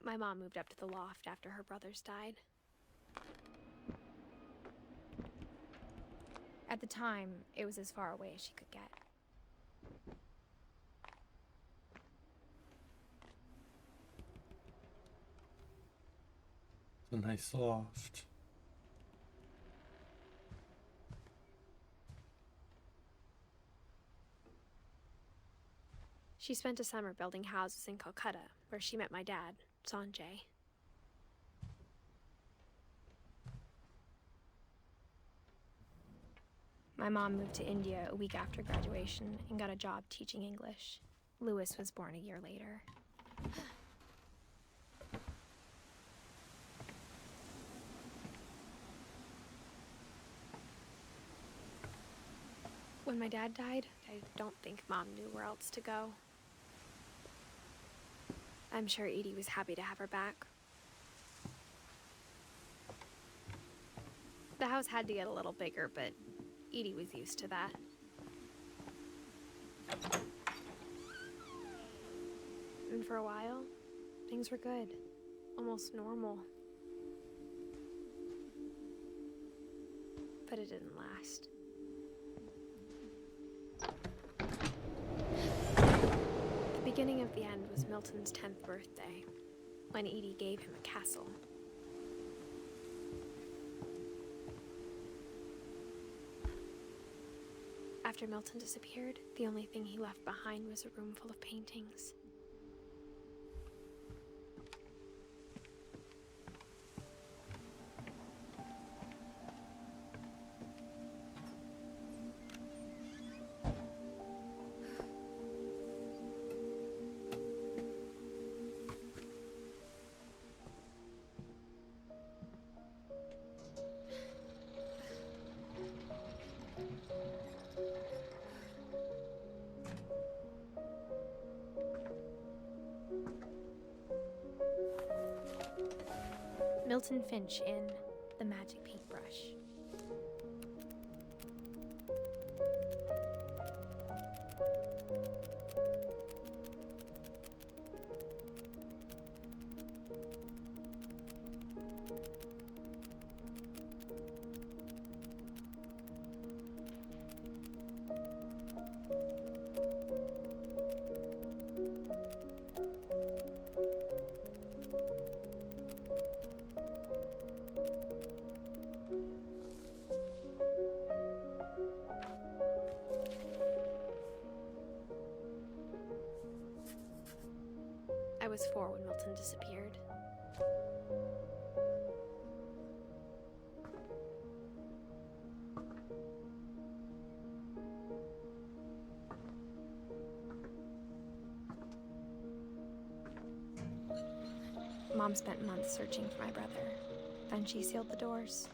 My mom moved up to the loft after her brothers died. At the time, it was as far away as she could get. It's a nice loft. She spent a summer building houses in Calcutta, where she met my dad, Sanjay. My mom moved to India a week after graduation and got a job teaching English. Lewis was born a year later. When my dad died, I don't think Mom knew where else to go. I'm sure Edie was happy to have her back. The house had to get a little bigger, but Edie was used to that. And for a while, things were good. Almost normal. But it didn't last. The beginning of the end was Milton's 10th birthday, when Edie gave him a castle. After Milton disappeared, the only thing he left behind was a room full of paintings. Milton Finch in The Magic Paintbrush. I was 4 when Milton disappeared. Mom spent months searching for my brother. Then she sealed the doors.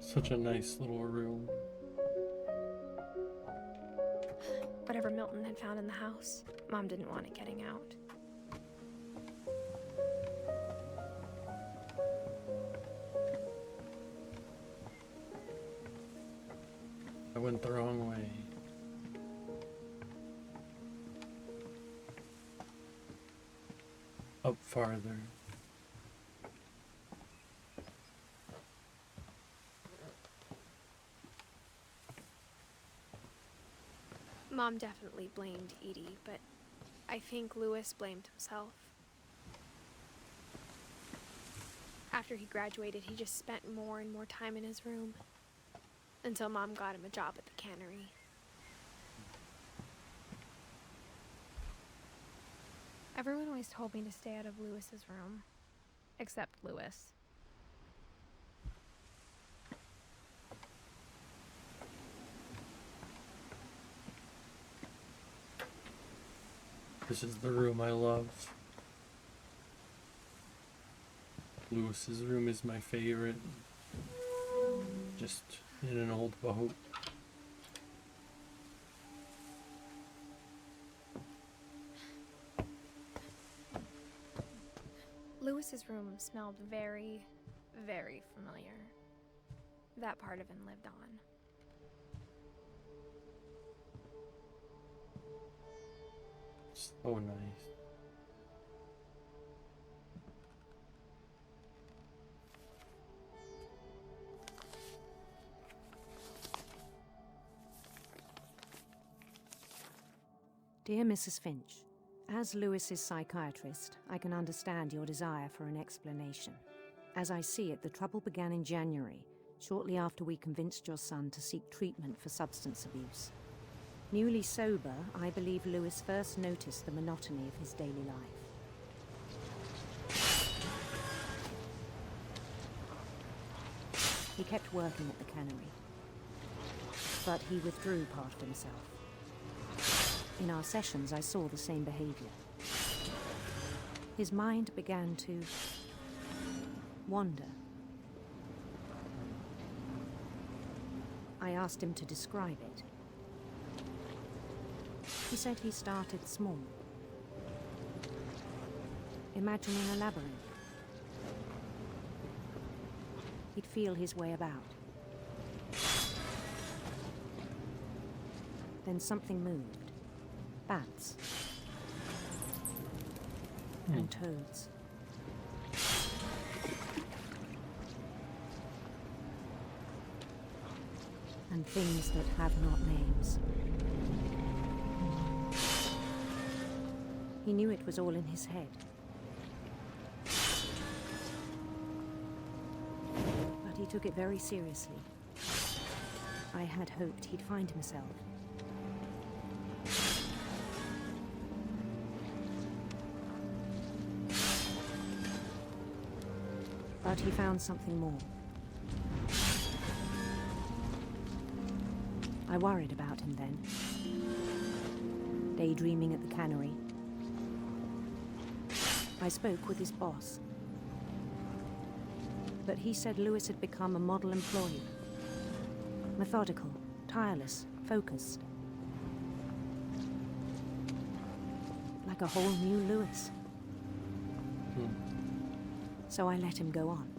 Such a nice little room. Whatever Milton had found in the house, Mom didn't want it getting out. I went the wrong way. Up farther. Mom definitely blamed Edie, but I think Lewis blamed himself. After he graduated, he just spent more and more time in his room. Until Mom got him a job at the cannery. Everyone always told me to stay out of Lewis's room. Except Lewis. This is the room I love. Lewis's room is my favorite. Just in an old boat. Lewis's room smelled very, very familiar. That part of him lived on. So nice. Dear Mrs. Finch, as Lewis's psychiatrist, I can understand your desire for an explanation. As I see it, the trouble began in January, shortly after we convinced your son to seek treatment for substance abuse. Newly sober, I believe Lewis first noticed the monotony of his daily life. He kept working at the cannery, but he withdrew part of himself. In our sessions, I saw the same behavior. His mind began to wander. I asked him to describe it. He said he started small, imagining a labyrinth. He'd feel his way about. Then something moved. Bats. And toads. And things that have not names. He knew it was all in his head. But he took it very seriously. I had hoped he'd find himself. But he found something more. I worried about him then. Daydreaming at the cannery. I spoke with his boss. But he said Lewis had become a model employee. Methodical, tireless, focused. Like a whole new Lewis. So I let him go on.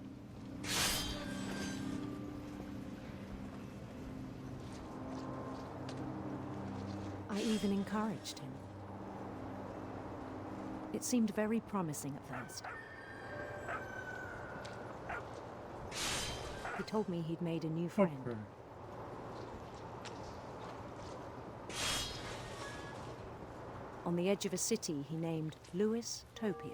I even encouraged him. It seemed very promising at first. He told me he'd made a new friend. On the edge of a city he named Lewis Topia.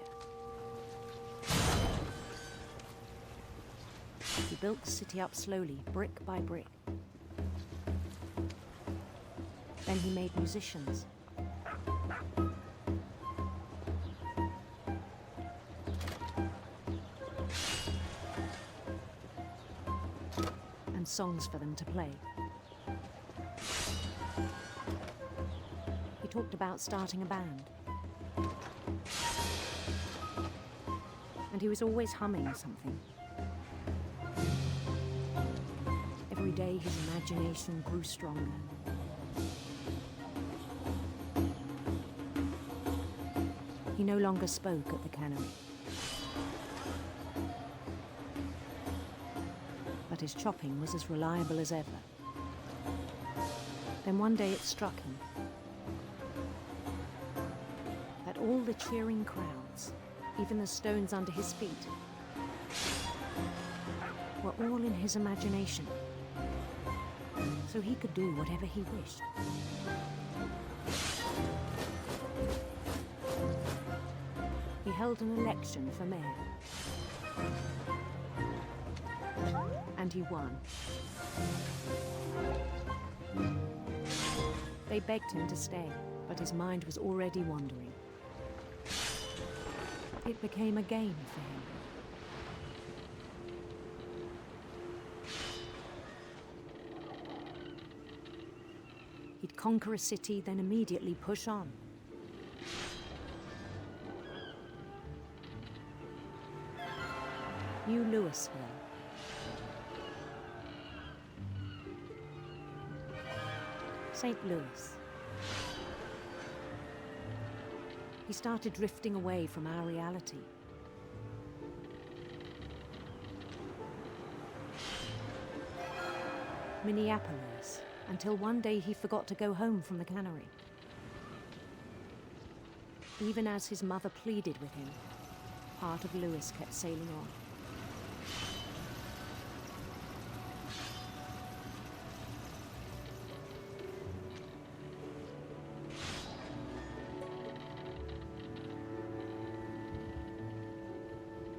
He built the city up slowly, brick by brick. Then he made musicians. And songs for them to play. He talked about starting a band. And he was always humming something. Every day his imagination grew stronger. He no longer spoke at the cannery. But his chopping was as reliable as ever. Then one day it struck him that all the cheering crowds, even the stones under his feet, were all in his imagination, so he could do whatever he wished. He held an election for mayor, and he won. They begged him to stay, but his mind was already wandering. It became a game for him. He'd conquer a city, then immediately push on. New Louisville. St. Louis. He started drifting away from our reality. Minneapolis, until one day he forgot to go home from the cannery. Even as his mother pleaded with him, part of Louis kept sailing on.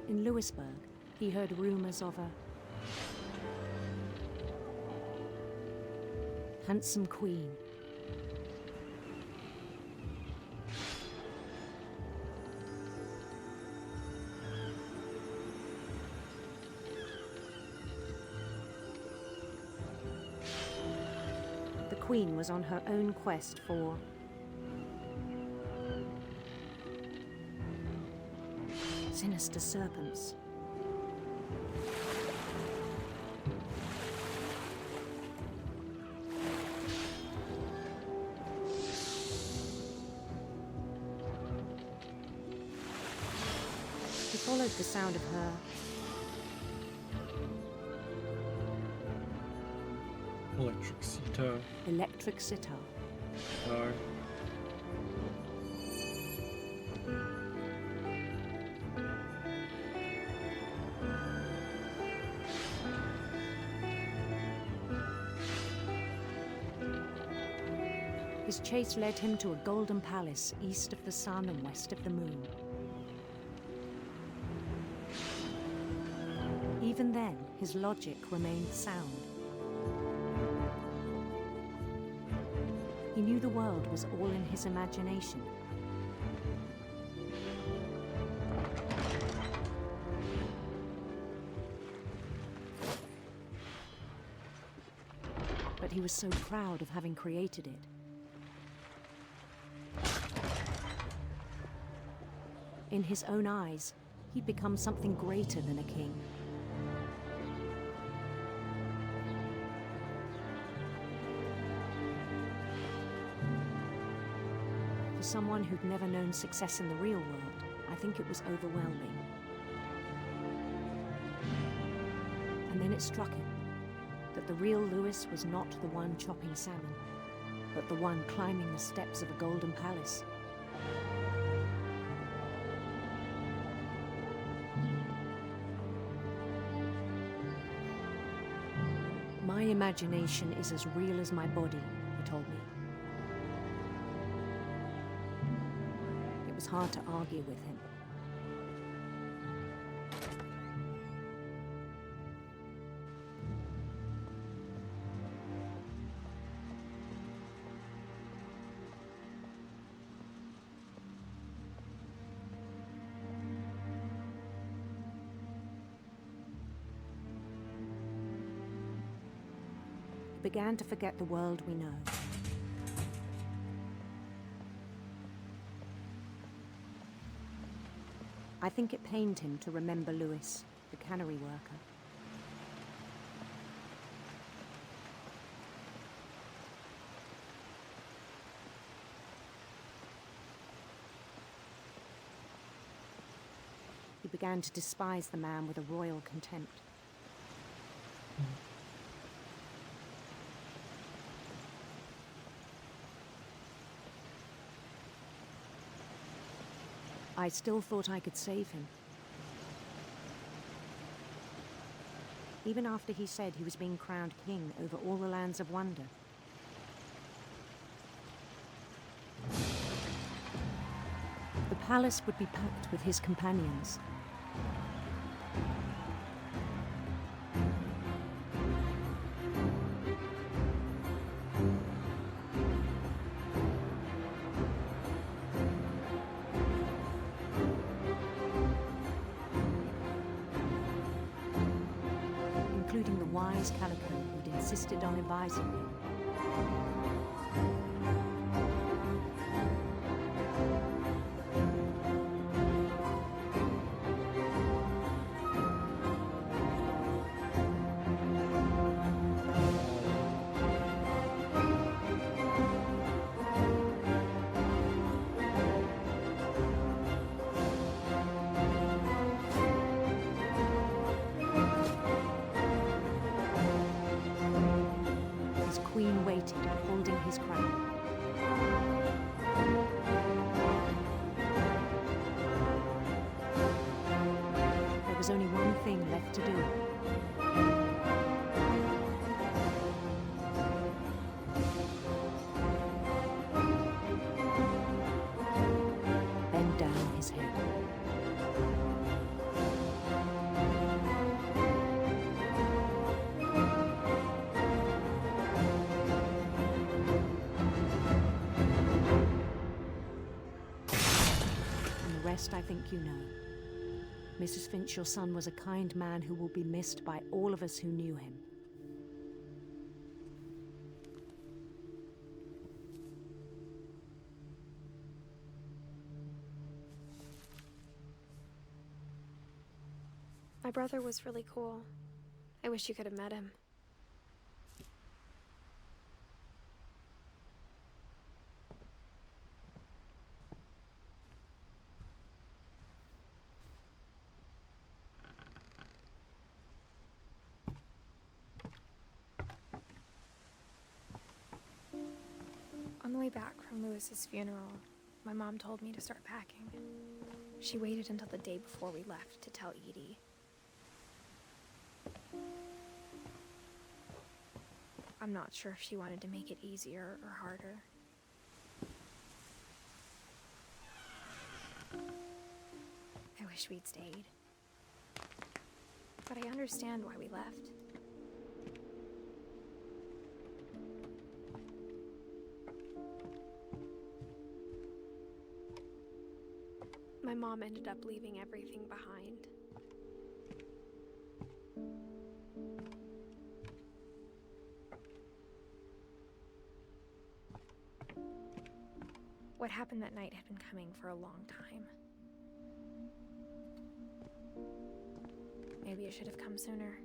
In Louisburg, he heard rumors of a handsome queen. The queen was on her own quest for sinister serpents. He followed the sound of her electric sitar. His chase led him to a golden palace east of the sun and west of the moon. Even then, his logic remained sound. He knew the world was all in his imagination. But he was so proud of having created it. In his own eyes, he'd become something greater than a king. For someone who'd never known success in the real world, I think it was overwhelming. And then it struck him that the real Louis was not the one chopping salmon, but the one climbing the steps of a golden palace. My imagination is as real as my body, he told me. It was hard to argue with him. Began to forget the world we know. I think it pained him to remember Lewis, the cannery worker. He began to despise the man with a royal contempt. I still thought I could save him. Even after he said he was being crowned king over all the lands of wonder. The palace would be packed with his companions. Including the wise Calico who'd insisted on advising him. His queen waited, holding his crown. There was only one thing left to do. Bend down his head. I think you know. Mrs. Finch, your son was a kind man who will be missed by all of us who knew him. My brother was really cool. I wish you could have met him. On the way back from Lewis's funeral, my mom told me to start packing. She waited until the day before we left to tell Edie. I'm not sure if she wanted to make it easier or harder. I wish we'd stayed. But I understand why we left. My mom ended up leaving everything behind. What happened that night had been coming for a long time. Maybe it should have come sooner.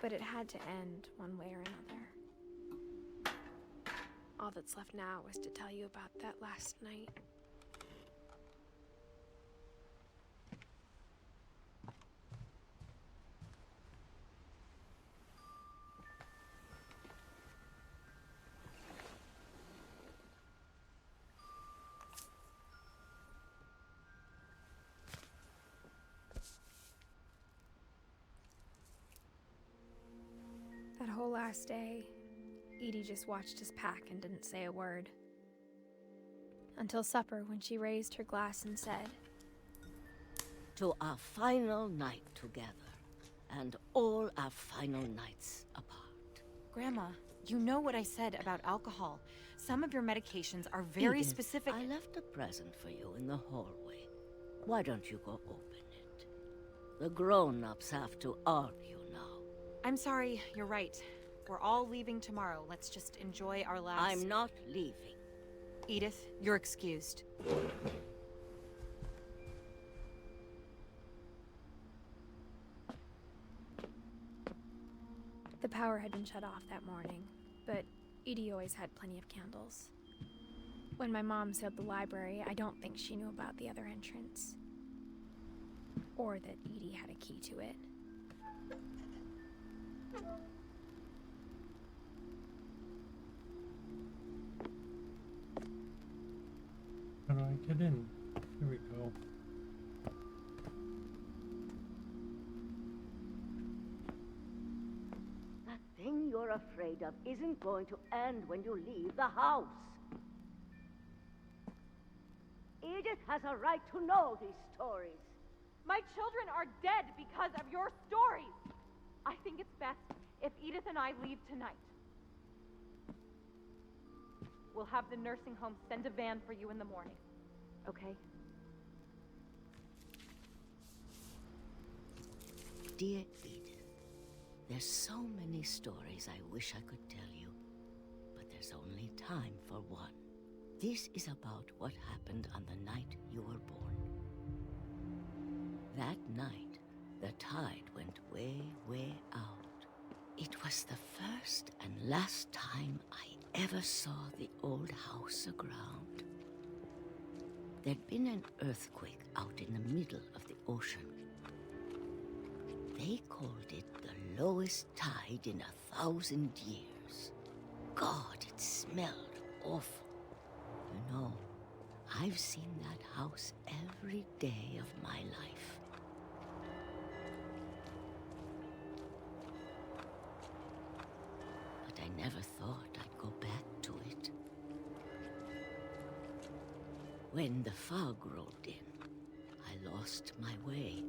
But it had to end one way or another. All that's left now is to tell you about that last night. That whole last day, Edie just watched us pack and didn't say a word. Until supper, when she raised her glass and said, "To our final night together, and all our final nights apart." Grandma, you know what I said about alcohol. Some of your medications are very Edith, specific. I left a present for you in the hallway. Why don't you go open it? The grown-ups have to argue now. I'm sorry, you're right. We're all leaving tomorrow. Let's just enjoy our last... I'm not leaving. Edith, you're excused. The power had been shut off that morning, but Edie always had plenty of candles. When my mom sealed the library, I don't think she knew about the other entrance. Or that Edie had a key to it. How do I get in? Here we go. That thing you're afraid of isn't going to end when you leave the house. Edith has a right to know these stories. My children are dead because of your stories. I think it's best if Edith and I leave tonight. We'll have the nursing home send a van for you in the morning, okay? Dear Edith, there's so many stories I wish I could tell you, but there's only time for one. This is about what happened on the night you were born. That night, the tide went way, way out. It was the first and last time I ever saw the old house aground. There'd been an earthquake out in the middle of the ocean. They called it the lowest tide in 1,000 years. God, it smelled awful. You know, I've seen that house every day of my life. But I never thought I'd go back to it. When the fog rolled in, I lost my way.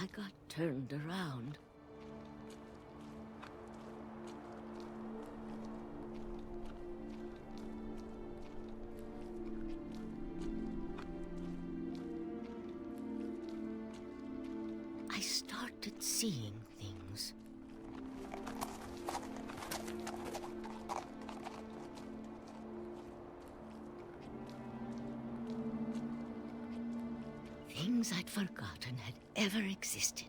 I got turned around. I started seeing things. Things I'd forgotten had ever existed.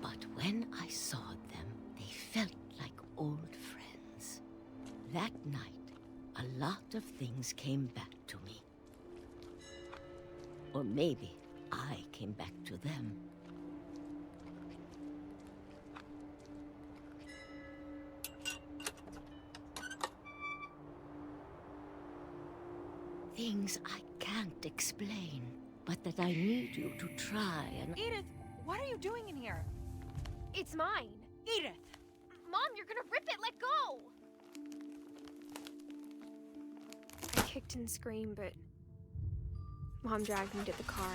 But when I saw them, they felt like old friends. That night, a lot of things came back to me. Or maybe I came back to them. Things I can't explain, but that I need you to try and... Edith, what are you doing in here? It's mine. Edith! Mom, you're gonna rip it! Let go! I kicked and screamed, but Mom dragged me to the car.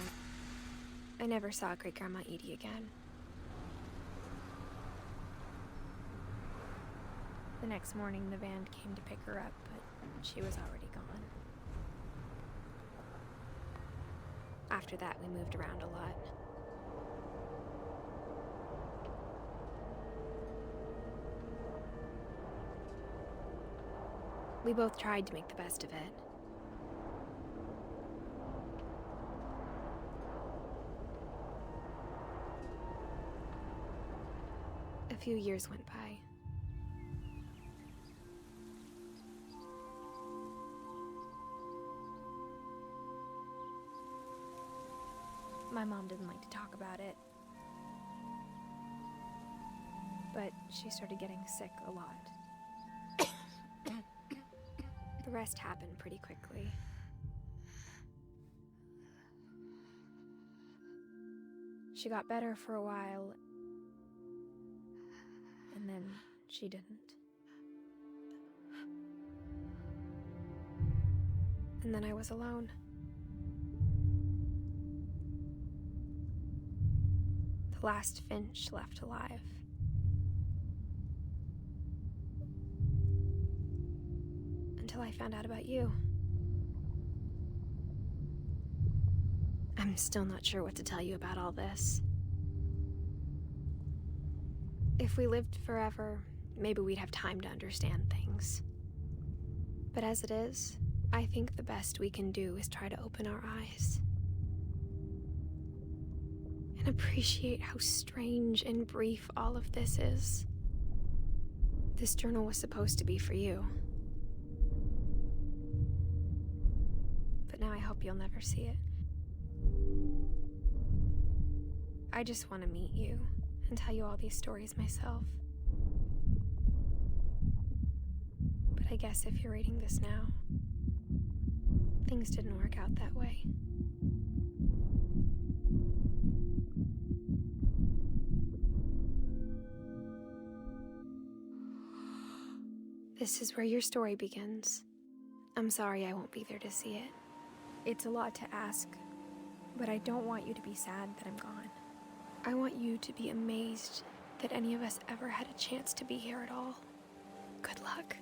I never saw Great-Grandma Edie again. The next morning, the van came to pick her up, but she was already gone. After that, we moved around a lot. We both tried to make the best of it. A few years went by. My mom didn't like to talk about it. But she started getting sick a lot. The rest happened pretty quickly. She got better for a while, and then she didn't. And then I was alone. The last Finch left alive. until I found out about you. I'm still not sure what to tell you about all this. If we lived forever, maybe we'd have time to understand things. But as it is, I think the best we can do is try to open our eyes. And appreciate how strange and brief all of this is. This journal was supposed to be for you. But now I hope you'll never see it. I just want to meet you and tell you all these stories myself. But I guess if you're reading this now, things didn't work out that way. This is where your story begins. I'm sorry I won't be there to see it. It's a lot to ask, but I don't want you to be sad that I'm gone. I want you to be amazed that any of us ever had a chance to be here at all. Good luck.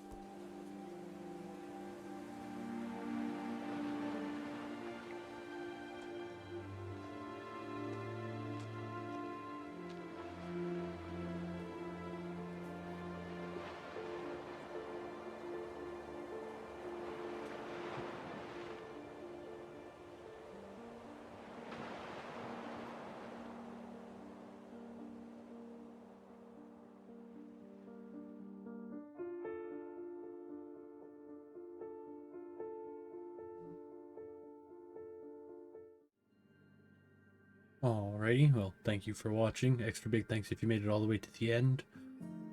Alrighty, well, thank you for watching. Extra big thanks if you made it all the way to the end.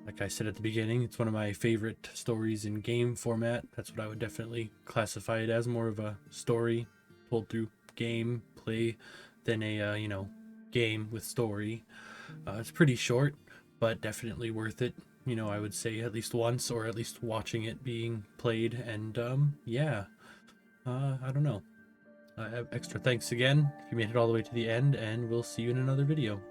Like I said at the beginning, it's one of my favorite stories in game format. That's what I would definitely classify it as, more of a story told through game play than a, game with story. It's pretty short, but definitely worth it. I would say at least once, or at least watching it being played, and yeah, I don't know. Extra thanks again if you made it all the way to the end, and we'll see you in another video.